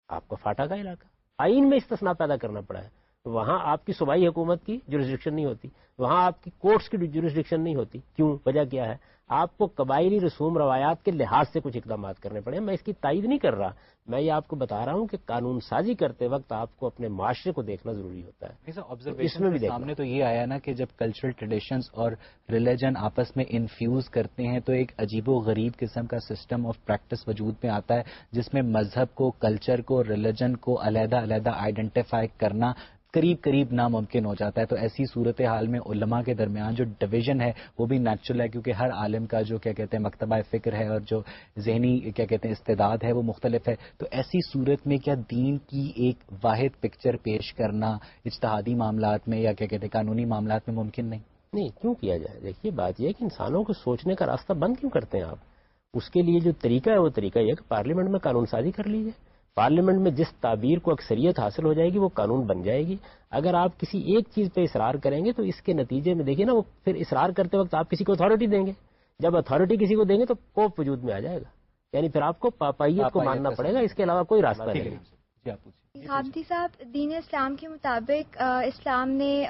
آپ کا فاٹا کا علاقہ آئین میں استثناء پیدا کرنا پڑا ہے. وہاں آپ کی صوبائی حکومت کی جورسڈکشن نہیں ہوتی، وہاں آپ کی کورٹس کی جورسڈکشن نہیں ہوتی. کیوں؟ وجہ کیا ہے؟ آپ کو قبائلی رسوم روایات کے لحاظ سے کچھ اقدامات کرنے پڑے. میں اس کی تائید نہیں کر رہا، میں یہ آپ کو بتا رہا ہوں کہ قانون سازی کرتے وقت آپ کو اپنے معاشرے کو دیکھنا ضروری ہوتا ہے. اس میں بھی سامنے تو یہ آیا نا کہ جب کلچرل ٹریڈیشنز اور ریلیجن آپس میں انفیوز کرتے ہیں تو ایک عجیب و غریب قسم کا سسٹم آف پریکٹس وجود میں آتا ہے جس میں مذہب کو، کلچر کو، ریلیجن کو علیحدہ علیحدہ آئیڈینٹیفائی کرنا قریب قریب ناممکن ہو جاتا ہے. تو ایسی صورتحال میں علماء کے درمیان جو ڈویژن ہے وہ بھی نیچرل ہے، کیونکہ ہر عالم کا جو کیا کہتے ہیں مکتبہ فکر ہے اور جو ذہنی کیا کہتے ہیں استعداد ہے وہ مختلف ہے. تو ایسی صورت میں کیا دین کی ایک واحد پکچر پیش کرنا اجتہادی معاملات میں یا کیا کہتے ہیں قانونی معاملات میں ممکن نہیں؟ نہیں، کیوں کیا جائے؟ دیکھیے بات یہ ہے کہ انسانوں کو سوچنے کا راستہ بند کیوں کرتے ہیں آپ؟ اس کے لیے جو طریقہ ہے وہ طریقہ یہ ہے کہ پارلیمنٹ میں قانون سازی کر لیجیے. پارلیمنٹ میں جس تعبیر کو اکثریت حاصل ہو جائے گی وہ قانون بن جائے گی. اگر آپ کسی ایک چیز پہ اصرار کریں گے تو اس کے نتیجے میں دیکھیے نا، وہ پھر اصرار کرتے وقت آپ کسی کو اتھارٹی دیں گے. جب اتھارٹی کسی کو دیں گے تو پوپ وجود میں آ جائے گا، یعنی پھر آپ کو پاپائیت کو ماننا پڑے گا، اس کے علاوہ کوئی راستہ نہیں. حامدی صاحب، دین اسلام کے مطابق اسلام نے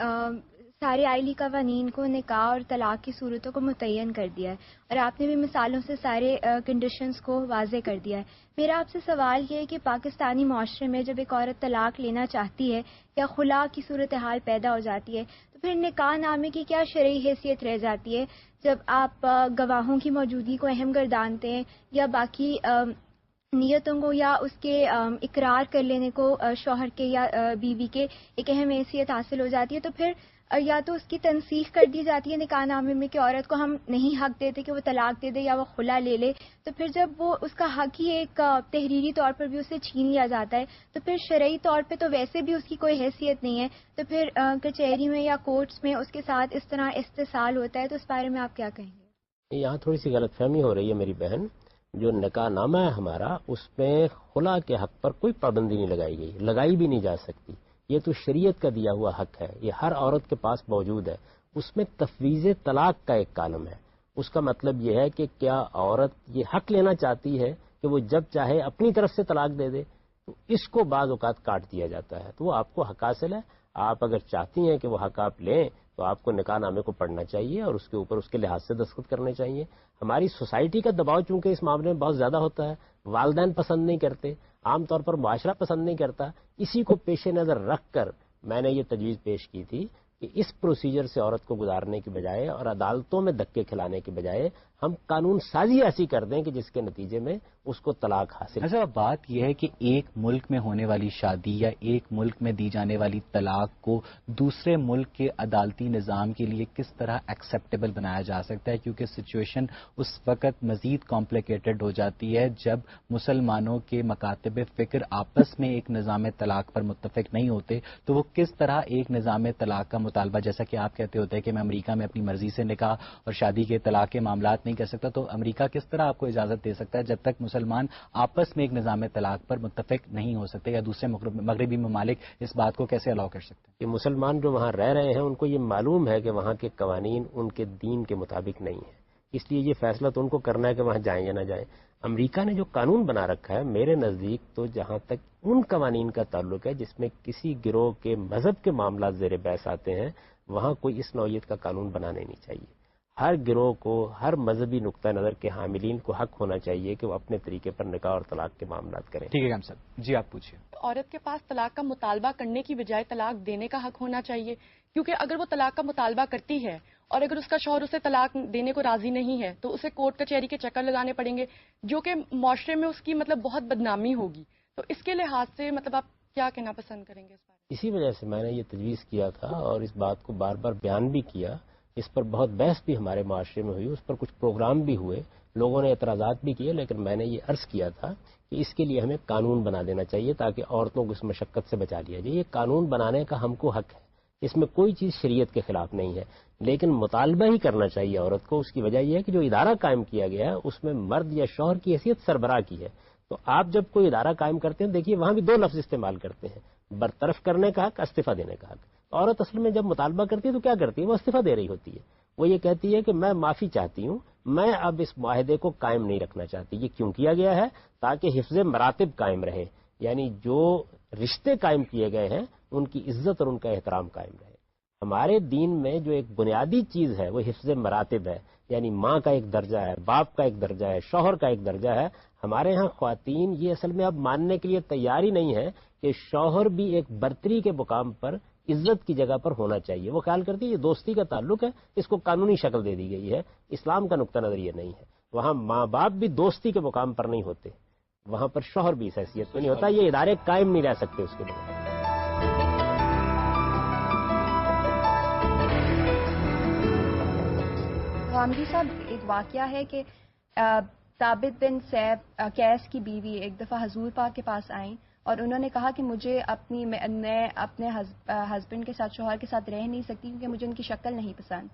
سارے آئلی قوانین کو نکاح اور طلاق کی صورتوں کو متعین کر دیا ہے، اور آپ نے بھی مثالوں سے سارے کنڈیشنز کو واضح کر دیا ہے. میرا آپ سے سوال یہ ہے کہ پاکستانی معاشرے میں جب ایک عورت طلاق لینا چاہتی ہے یا خلا کی صورتحال پیدا ہو جاتی ہے تو پھر نکاح نامے کی کیا شرعی حیثیت رہ جاتی ہے جب آپ گواہوں کی موجودگی کو اہم گردانتے ہیں یا باقی نیتوں کو یا اس کے اقرار کر لینے کو شوہر کے یا بیوی کے ایک اہم حیثیت حاصل ہو جاتی ہے؟ تو پھر یا تو اس کی تنسیخ کر دی جاتی ہے نکاح نامے میں کہ عورت کو ہم نہیں حق دیتے کہ وہ طلاق دے دے یا وہ خلا لے لے. تو پھر جب وہ اس کا حق ہی ایک تحریری طور پر بھی اسے چھین لیا جاتا ہے تو پھر شرعی طور پہ تو ویسے بھی اس کی کوئی حیثیت نہیں ہے. تو پھر کچہری میں یا کورٹس میں اس کے ساتھ اس طرح استحصال ہوتا ہے. تو اس بارے میں آپ کیا کہیں گے؟ یہاں تھوڑی سی غلط فہمی ہو رہی ہے میری بہن. جو نکاح نامہ ہے ہمارا، اس میں خلا کے حق پر کوئی پابندی نہیں لگائی گئی، لگائی بھی نہیں جا سکتی. یہ تو شریعت کا دیا ہوا حق ہے، یہ ہر عورت کے پاس موجود ہے. اس میں تفویض طلاق کا ایک کالم ہے. اس کا مطلب یہ ہے کہ کیا عورت یہ حق لینا چاہتی ہے کہ وہ جب چاہے اپنی طرف سے طلاق دے دے، تو اس کو بعض اوقات کاٹ دیا جاتا ہے. تو وہ آپ کو حق حاصل ہے. آپ اگر چاہتی ہیں کہ وہ حق آپ لیں تو آپ کو نکاح نامے کو پڑھنا چاہیے اور اس کے اوپر اس کے لحاظ سے دستخط کرنے چاہیے. ہماری سوسائٹی کا دباؤ چونکہ اس معاملے میں بہت زیادہ ہوتا ہے، والدین پسند نہیں کرتے، عام طور پر معاشرہ پسند نہیں کرتا. اسی کو پیش نظر رکھ کر میں نے یہ تجویز پیش کی تھی کہ اس پروسیجر سے عورت کو گزارنے کی بجائے اور عدالتوں میں دھکے کھلانے کی بجائے ہم قانون سازی ایسی کر دیں کہ جس کے نتیجے میں اس کو طلاق حاصل. اچھا، بات یہ ہے کہ ایک ملک میں ہونے والی شادی یا ایک ملک میں دی جانے والی طلاق کو دوسرے ملک کے عدالتی نظام کے لیے کس طرح ایکسیپٹیبل بنایا جا سکتا ہے، کیونکہ سچویشن اس وقت مزید کمپلیکیٹڈ ہو جاتی ہے جب مسلمانوں کے مکاتب فکر آپس میں ایک نظام طلاق پر متفق نہیں ہوتے. تو وہ کس طرح ایک نظام طلاق کا مطالبہ، جیسا کہ آپ کہتے ہوتے ہیں کہ میں امریکہ میں اپنی مرضی سے نکاح اور شادی کے طلاق کے معاملات نہیں کر سکتا، تو امریکہ کس طرح آپ کو اجازت دے سکتا ہے جب تک مسلمان آپس میں ایک نظام طلاق پر متفق نہیں ہو سکتے، یا دوسرے مغربی ممالک اس بات کو کیسے الاؤ کر سکتے ہیں؟ کہ مسلمان جو وہاں رہ رہے ہیں ان کو یہ معلوم ہے کہ وہاں کے قوانین ان کے دین کے مطابق نہیں ہیں، اس لیے یہ فیصلہ تو ان کو کرنا ہے کہ وہاں جائیں یا نہ جائیں. امریکہ نے جو قانون بنا رکھا ہے میرے نزدیک تو جہاں تک ان قوانین کا تعلق ہے جس میں کسی گروہ کے مذہب کے معاملات زیر بحث آتے ہیں، وہاں کوئی اس نوعیت کا قانون بنانے نہیں چاہیے. ہر گروہ کو، ہر مذہبی نقطہ نظر کے حاملین کو حق ہونا چاہیے کہ وہ اپنے طریقے پر نکاح اور طلاق کے معاملات کریں. ٹھیک ہے ہم صاحب جی آپ پوچھیے. عورت کے پاس طلاق کا مطالبہ کرنے کی بجائے طلاق دینے کا حق ہونا چاہیے، کیونکہ اگر وہ طلاق کا مطالبہ کرتی ہے اور اگر اس کا شوہر اسے طلاق دینے کو راضی نہیں ہے تو اسے کورٹ کچہری کے چکر لگانے پڑیں گے، جو کہ معاشرے میں اس کی بہت بدنامی ہوگی. تو اس کے لحاظ سے آپ کیا کہنا پسند کریں گے اس بارے میں؟ اسی وجہ سے میں نے یہ تجویز کیا تھا اور اس بات کو بار بار بیان بھی کیا. اس پر بہت بحث بھی ہمارے معاشرے میں ہوئی، اس پر کچھ پروگرام بھی ہوئے، لوگوں نے اعتراضات بھی کیے، لیکن میں نے یہ عرض کیا تھا کہ اس کے لیے ہمیں قانون بنا دینا چاہیے تاکہ عورتوں کو اس مشقت سے بچا لیا جائے. یہ قانون بنانے کا ہم کو حق ہے، اس میں کوئی چیز شریعت کے خلاف نہیں ہے، لیکن مطالبہ ہی کرنا چاہیے عورت کو. اس کی وجہ یہ ہے کہ جو ادارہ قائم کیا گیا ہے اس میں مرد یا شوہر کی حیثیت سربراہ کی ہے. تو آپ جب کوئی ادارہ قائم کرتے ہیں دیکھیے وہاں بھی دو لفظ استعمال کرتے ہیں، برطرف کرنے کا حق، استعفیٰ دینے کا حق. عورت اصل میں جب مطالبہ کرتی ہے تو کیا کرتی ہے؟ وہ استعفیٰ دے رہی ہوتی ہے. وہ یہ کہتی ہے کہ میں معافی چاہتی ہوں، میں اب اس معاہدے کو قائم نہیں رکھنا چاہتی. یہ کیوں کیا گیا ہے؟ تاکہ حفظ مراتب قائم رہے، یعنی جو رشتے قائم کیے گئے ہیں ان کی عزت اور ان کا احترام قائم رہے. ہمارے دین میں جو ایک بنیادی چیز ہے وہ حفظ مراتب ہے، یعنی ماں کا ایک درجہ ہے، باپ کا ایک درجہ ہے، شوہر کا ایک درجہ ہے. ہمارے ہاں خواتین یہ اصل میں اب ماننے کے لیے تیار ہی نہیں ہے کہ شوہر بھی ایک برتری کے مقام پر عزت کی جگہ پر ہونا چاہیے. وہ خیال کرتی ہے یہ دوستی کا تعلق ہے، اس کو قانونی شکل دے دی گئی ہے. اسلام کا نقطہ نظر یہ نہیں ہے. وہاں ماں باپ بھی دوستی کے مقام پر نہیں ہوتے، وہاں پر شوہر بھی اس حیثیت میں نہیں ہوتا. یہ ادارے قائم نہیں رہ سکتے اس کے بغیر. غامدی صاحب، ایک واقعہ ہے کہ ثابت بن قیس کی بیوی ایک دفعہ حضور پاک کے پاس آئیں اور انہوں نے کہا کہ مجھے میں اپنے ہسبینڈ کے ساتھ، شوہر کے ساتھ رہ نہیں سکتی کیونکہ مجھے ان کی شکل نہیں پسند.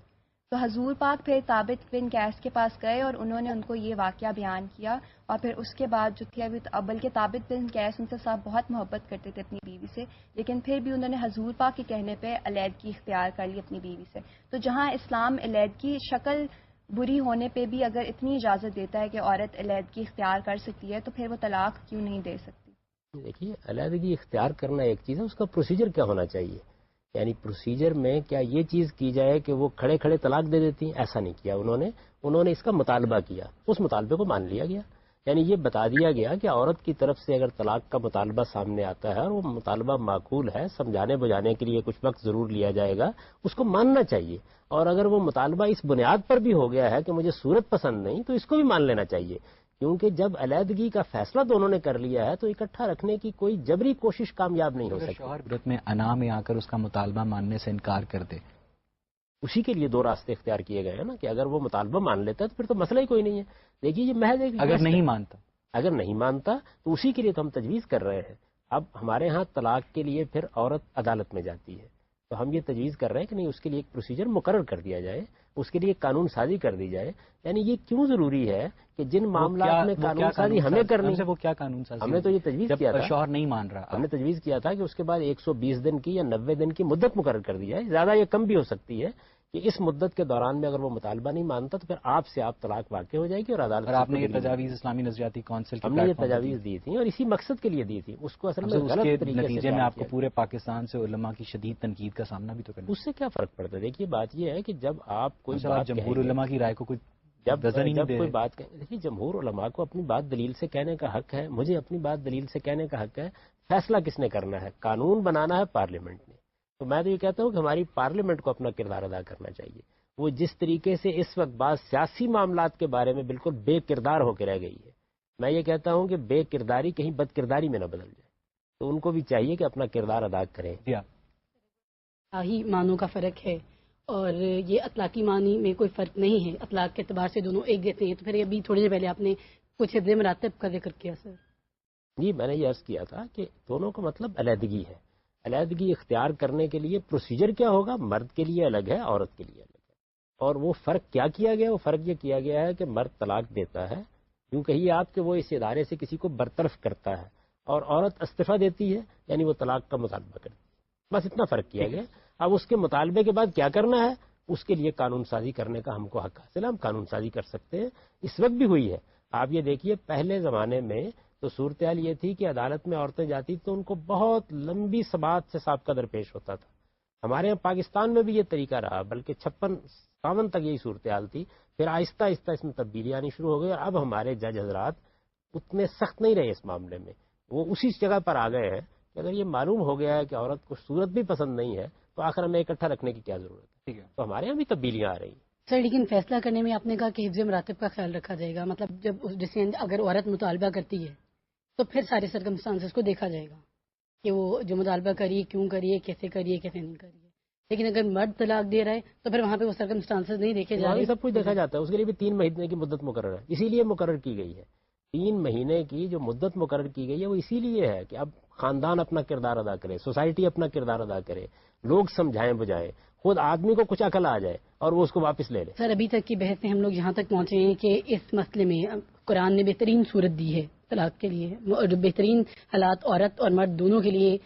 تو حضور پاک پھر ثابت بن قیس کے پاس گئے اور انہوں نے ان کو یہ واقعہ بیان کیا. اور پھر اس کے بعد جو تھی بلکہ ثابت بن قیس ان سے صاحب بہت محبت کرتے تھے اپنی بیوی سے، لیکن پھر بھی انہوں نے حضور پاک کے کہنے پہ علیحدگی اختیار کر لی اپنی بیوی سے. تو جہاں اسلام علیحدگی شکل بری ہونے پہ بھی اگر اتنی اجازت دیتا ہے کہ عورت علیحدگی اختیار کر سکتی ہے، تو پھر وہ طلاق کیوں نہیں دے سکتی؟ دیکھیے، علیحدگی اختیار کرنا ایک چیز ہے، اس کا پروسیجر کیا ہونا چاہیے. یعنی پروسیجر میں کیا یہ چیز کی جائے کہ وہ کھڑے کھڑے طلاق دے دیتی ہیں؟ ایسا نہیں کیا انہوں نے اس کا مطالبہ کیا، اس مطالبے کو مان لیا گیا. یعنی یہ بتا دیا گیا کہ عورت کی طرف سے اگر طلاق کا مطالبہ سامنے آتا ہے اور وہ مطالبہ معقول ہے، سمجھانے بجانے کے لیے کچھ وقت ضرور لیا جائے گا، اس کو ماننا چاہیے. اور اگر وہ مطالبہ اس بنیاد پر بھی ہو گیا ہے کہ مجھے صورت پسند نہیں، تو اس کو بھی مان لینا چاہیے. کیونکہ جب علیحدگی کا فیصلہ دونوں نے کر لیا ہے تو اکٹھا رکھنے کی کوئی جبری کوشش کامیاب نہیں ہو سکتی. شوہر عدت میں انا میں آ کر اس کا مطالبہ ماننے سے انکار کر دے، اسی کے لیے دو راستے اختیار کیے گئے ہیں نا، کہ اگر وہ مطالبہ مان لیتا ہے تو پھر تو مسئلہ ہی کوئی نہیں ہے. دیکھیے، یہ محض ایک اگر نہیں مانتا تو اسی کے لیے تو ہم تجویز کر رہے ہیں. اب ہمارے ہاں طلاق کے لیے پھر عورت عدالت میں جاتی ہے، تو ہم یہ تجویز کر رہے ہیں کہ نہیں، اس کے لیے ایک پروسیجر مقرر کر دیا جائے، اس کے لیے قانون سازی کر دی جائے. یعنی یہ کیوں ضروری ہے کہ جن معاملات میں قانون سازی ہمیں کرنی ہے، وہ کیا قانون سازی؟ ہم نے تو یہ تجویز کیا تھا، شوہر نہیں مان رہا، ہم نے تجویز کیا تھا کہ اس کے بعد 120 دن کی یا 90 دن کی مدت مقرر کر دی جائے. زیادہ یا کم بھی ہو سکتی ہے کہ اس مدت کے دوران میں اگر وہ مطالبہ نہیں مانتا تو پھر آپ سے طلاق واقع ہو جائے گی. اور عدالت، اور آپ نے یہ تجاویز اسلامی نظریاتی کونسل ہم نے یہ تجاویز دی تھی اور اسی مقصد کے لیے دی تھی. اس کو اصل میں غلط طریقے سے نتیجے میں آپ کو پورے پاکستان سے علماء کی شدید تنقید کا سامنا بھی تو کرنا. اس سے کیا فرق پڑتا ہے؟ دیکھیے، بات یہ ہے کہ جب آپ کوئی جمہور علماء کی رائے کو کوئی جب کوئی بات دیکھیے، جمہور علماء کو اپنی بات دلیل سے کہنے کا حق ہے، مجھے اپنی بات دلیل سے کہنے کا حق ہے. فیصلہ کس نے کرنا ہے؟ قانون بنانا ہے پارلیمنٹ نے. تو میں تو یہ کہتا ہوں کہ ہماری پارلیمنٹ کو اپنا کردار ادا کرنا چاہیے. وہ جس طریقے سے اس وقت بعض سیاسی معاملات کے بارے میں بالکل بے کردار ہو کے رہ گئی ہے، میں یہ کہتا ہوں کہ بے کرداری کہیں بد کرداری میں نہ بدل جائے. تو ان کو بھی چاہیے کہ اپنا کردار ادا کریں. ہی معنوں کا فرق ہے اور یہ اطلاقی معنی میں کوئی فرق نہیں ہے. اطلاق کے اعتبار سے دونوں ایک جیسے ہیں. تو پھر ابھی تھوڑی دیر پہلے آپ نے کچھ حفظ مراتب کا ذکر کیا سر. جی، میں نے یہ عرض کیا تھا کہ دونوں کا مطلب علیحدگی ہے. علیحدگی اختیار کرنے کے لیے پروسیجر کیا ہوگا؟ مرد کے لیے الگ ہے، عورت کے لیے الگ ہے. اور وہ فرق کیا کیا گیا؟ وہ فرق یہ کیا گیا ہے کہ مرد طلاق دیتا ہے، یوں کہیے آپ کہ وہ اس ادارے سے کسی کو برطرف کرتا ہے، اور عورت استعفیٰ دیتی ہے، یعنی وہ طلاق کا مطالبہ کرتی ہے. بس اتنا فرق کیا گیا. اب اس کے مطالبے کے بعد کیا کرنا ہے، اس کے لیے قانون سازی کرنے کا ہم کو حق حاصل ہے. ہم قانون سازی کر سکتے ہیں، اس وقت بھی ہوئی ہے. آپ یہ دیکھیے، پہلے زمانے میں تو صورتحال یہ تھی کہ عدالت میں عورتیں جاتی تو ان کو بہت لمبی سماعت سے سابقہ درپیش ہوتا تھا. ہمارے یہاں پاکستان میں بھی یہ طریقہ رہا، بلکہ 56-57 تک یہی صورتحال تھی. پھر آہستہ آہستہ اس میں تبدیلی آنی شروع ہو گئی، اور اب ہمارے جج حضرات اتنے سخت نہیں رہے اس معاملے میں. وہ اسی جگہ پر آ گئے ہیں کہ اگر یہ معلوم ہو گیا ہے کہ عورت کو صورت بھی پسند نہیں ہے تو آخر ہمیں اکٹھا رکھنے کی کیا ضرورت ہے. تو ہمارے یہاں بھی تبدیلیاں آ رہی ہیں. سر، لیکن فیصلہ کرنے میں آپ نے کہا کہ حفظ مراتب کا خیال رکھا جائے گا. مطلب جب جیسے اگر عورت مطالبہ کرتی ہے تو پھر سارے سرکمسٹانسز کو دیکھا جائے گا کہ وہ جو مطالبہ کریے کیوں کریے، کیسے کریے، کیسے نہیں کریے. لیکن اگر مرد طلاق دے رہا ہے تو پھر وہاں پہ وہ سرکمسٹانسز نہیں دیکھے جا رہے. سب کچھ دیکھا جاتا ہے. اس کے لیے بھی 3 مہینے کی مدت مقرر ہے، اسی لیے مقرر کی گئی ہے. 3 مہینے کی جو مدت مقرر کی گئی ہے وہ اسی لیے ہے کہ اب خاندان اپنا کردار ادا کرے، سوسائٹی اپنا کردار ادا کرے، لوگ سمجھائیں بجائیں، خود آدمی کو کچھ عقل آ جائے اور وہ اس کو واپس لے لے. سر، ابھی تک کی بحث میں ہم لوگ یہاں تک پہنچے ہیں کہ اس مسئلے میں قرآن نے بہترین صورت دی ہے طلاق کے لیے، اور بہترین حالات عورت اور مرد دونوں کے لیے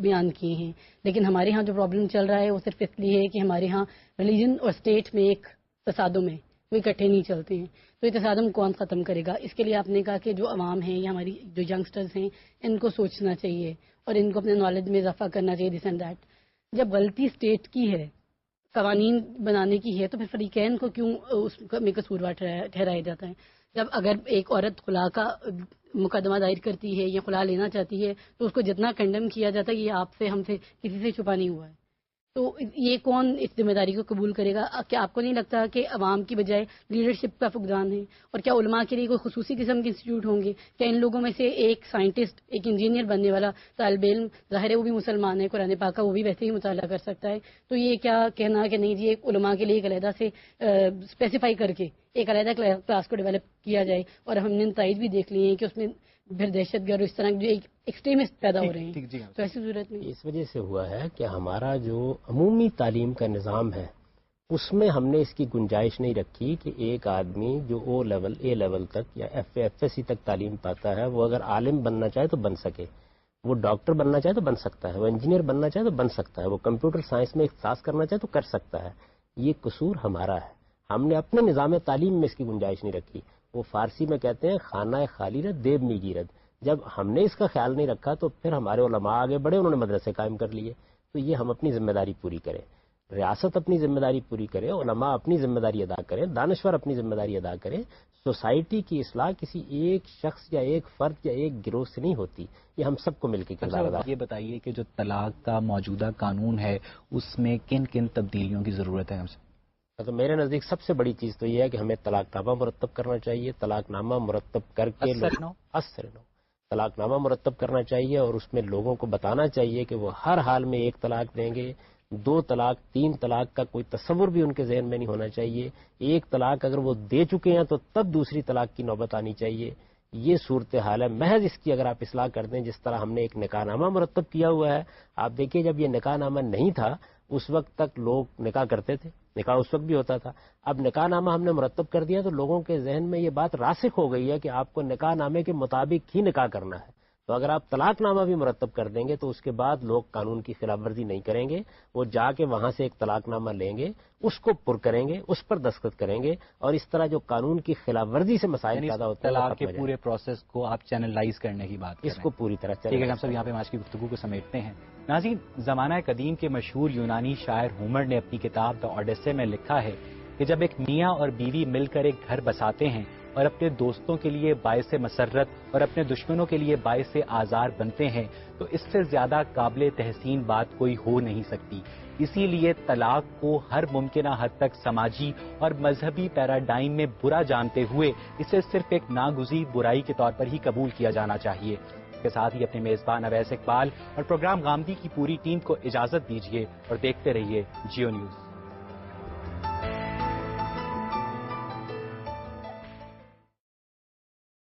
بیان کیے ہیں. لیکن ہمارے ہاں جو پرابلم چل رہا ہے وہ صرف اس لیے ہے کہ ہمارے ہاں ریلیجن اور اسٹیٹ میں ایک تصادم ہے وہ اکٹھے نہیں چلتے ہیں. تو یہ تصادم کون ختم کرے گا؟ اس کے لیے آپ نے کہا کہ جو عوام ہیں یا ہماری جو ینگسٹرز ہیں ان کو سوچنا چاہیے اور ان کو اپنے نالج میں اضافہ کرنا چاہیے دس اینڈ دیٹ. جب غلطی اسٹیٹ کی ہے، قوانین بنانے کی ہے، تو پھر فریقین کو کیوں اس میں قصوروار ٹھہرایا جاتا ہے؟ جب اگر ایک عورت خلا کا مقدمہ دائر کرتی ہے یا خلا لینا چاہتی ہے تو اس کو جتنا کنڈم کیا جاتا ہے یہ آپ سے ہم سے کسی سے چھپا نہیں ہوا ہے. تو یہ کون اس ذمہ داری کو قبول کرے گا؟ کیا آپ کو نہیں لگتا کہ عوام کی بجائے لیڈرشپ کا فقدان ہے؟ اور کیا علماء کے لیے کوئی خصوصی قسم کے انسٹیٹیوٹ ہوں گے؟ کیا ان لوگوں میں سے ایک سائنٹسٹ، ایک انجینئر بننے والا طالب علم، ظاہر ہے وہ بھی مسلمان ہے، قرآن پاک کا وہ بھی ویسے ہی مطالعہ کر سکتا ہے، تو یہ کیا کہنا کہ نہیں جی ایک علماء کے لیے ایک علیحدہ سے اسپیسیفائی کر کے ایک علیحدہ کلاس کو ڈیولپ کیا جائے؟ اور ہم نے نتائج بھی دیکھ لیے ہیں کہ اس میں پھر دہشت گرد اس طرح جو ایک ایکسٹریمسٹ پیدا ہو رہے ہیں. تو ایسی صورت میں اس وجہ سے ہوا ہے کہ ہمارا جو عمومی تعلیم کا نظام ہے اس میں ہم نے اس کی گنجائش نہیں رکھی کہ ایک آدمی جو او لیول اے لیول تک یا ایف ایس سی تک تعلیم پاتا ہے وہ اگر عالم بننا چاہے تو بن سکے، وہ ڈاکٹر بننا چاہے تو بن سکتا ہے، وہ انجینئر بننا چاہے تو بن سکتا ہے، وہ کمپیوٹر سائنس میں اختصاص کرنا چاہے تو کر سکتا ہے. یہ قصور ہمارا ہے، ہم نے اپنے نظام تعلیم میں اس کی گنجائش نہیں رکھی. وہ فارسی میں کہتے ہیں خانہ خالی رد دیب می گیرد. جب ہم نے اس کا خیال نہیں رکھا تو پھر ہمارے علماء آگے بڑھے، انہوں نے مدرسے قائم کر لیے. تو یہ ہم اپنی ذمہ داری پوری کریں، ریاست اپنی ذمہ داری پوری کرے، علماء اپنی ذمہ داری ادا کریں، دانشور اپنی ذمہ داری ادا کریں. سوسائٹی کی اصلاح کسی ایک شخص یا ایک فرد یا ایک گروہ سے نہیں ہوتی، یہ ہم سب کو مل کے کردار ادا. یہ بتائیے کہ جو طلاق کا موجودہ قانون ہے اس میں کن کن تبدیلیوں کی ضرورت ہے ہم سے؟ تو میرے نزدیک سب سے بڑی چیز تو یہ ہے کہ ہمیں طلاق نامہ مرتب کرنا چاہیے. طلاق نامہ مرتب کر کے طلاق نامہ مرتب کرنا چاہیے اور اس میں لوگوں کو بتانا چاہیے کہ وہ ہر حال میں ایک طلاق دیں گے. 2 طلاق 3 طلاق کا کوئی تصور بھی ان کے ذہن میں نہیں ہونا چاہیے. ایک طلاق اگر وہ دے چکے ہیں تو تب دوسری طلاق کی نوبت آنی چاہیے. یہ صورتحال ہے. محض اس کی اگر آپ اصلاح کر دیں، جس طرح ہم نے ایک نکاح نامہ مرتب کیا ہوا ہے. آپ دیکھیے جب یہ نکاح نامہ نہیں تھا اس وقت تک لوگ نکاح کرتے تھے، نکاح اس وقت بھی ہوتا تھا. اب نکاح نامہ ہم نے مرتب کر دیا تو لوگوں کے ذہن میں یہ بات راسخ ہو گئی ہے کہ آپ کو نکاح نامے کے مطابق ہی نکاح کرنا ہے. تو اگر آپ طلاق نامہ بھی مرتب کر دیں گے تو اس کے بعد لوگ قانون کی خلاف ورزی نہیں کریں گے. وہ جا کے وہاں سے ایک طلاق نامہ لیں گے، اس کو پر کریں گے، اس پر دستخط کریں گے، اور اس طرح جو قانون کی خلاف ورزی سے مسائل پیدا ہوتے ہیں طلاق کے پورے پروسیس کو آپ چینلائز کرنے کی بات اس کو پوری طرح ٹھیک ہے. ہم سب یہاں پہ آج کی گفتگو کو سمیٹتے ہیں. ناظرین، زمانہ قدیم کے مشہور یونانی شاعر ہومر نے اپنی کتاب دی اوڈیسے میں لکھا ہے کہ جب ایک میاں اور بیوی مل کر ایک گھر بساتے ہیں اور اپنے دوستوں کے لیے باعث مسرت اور اپنے دشمنوں کے لیے باعث آزار بنتے ہیں تو اس سے زیادہ قابل تحسین بات کوئی ہو نہیں سکتی. اسی لیے طلاق کو ہر ممکنہ حد تک سماجی اور مذہبی پیراڈائم میں برا جانتے ہوئے اسے صرف ایک ناگزیر برائی کے طور پر ہی قبول کیا جانا چاہیے. اس کے ساتھ ہی اپنے میزبان اویس اقبال اور پروگرام غامدی کی پوری ٹیم کو اجازت دیجیے اور دیکھتے رہیے جیو نیوز.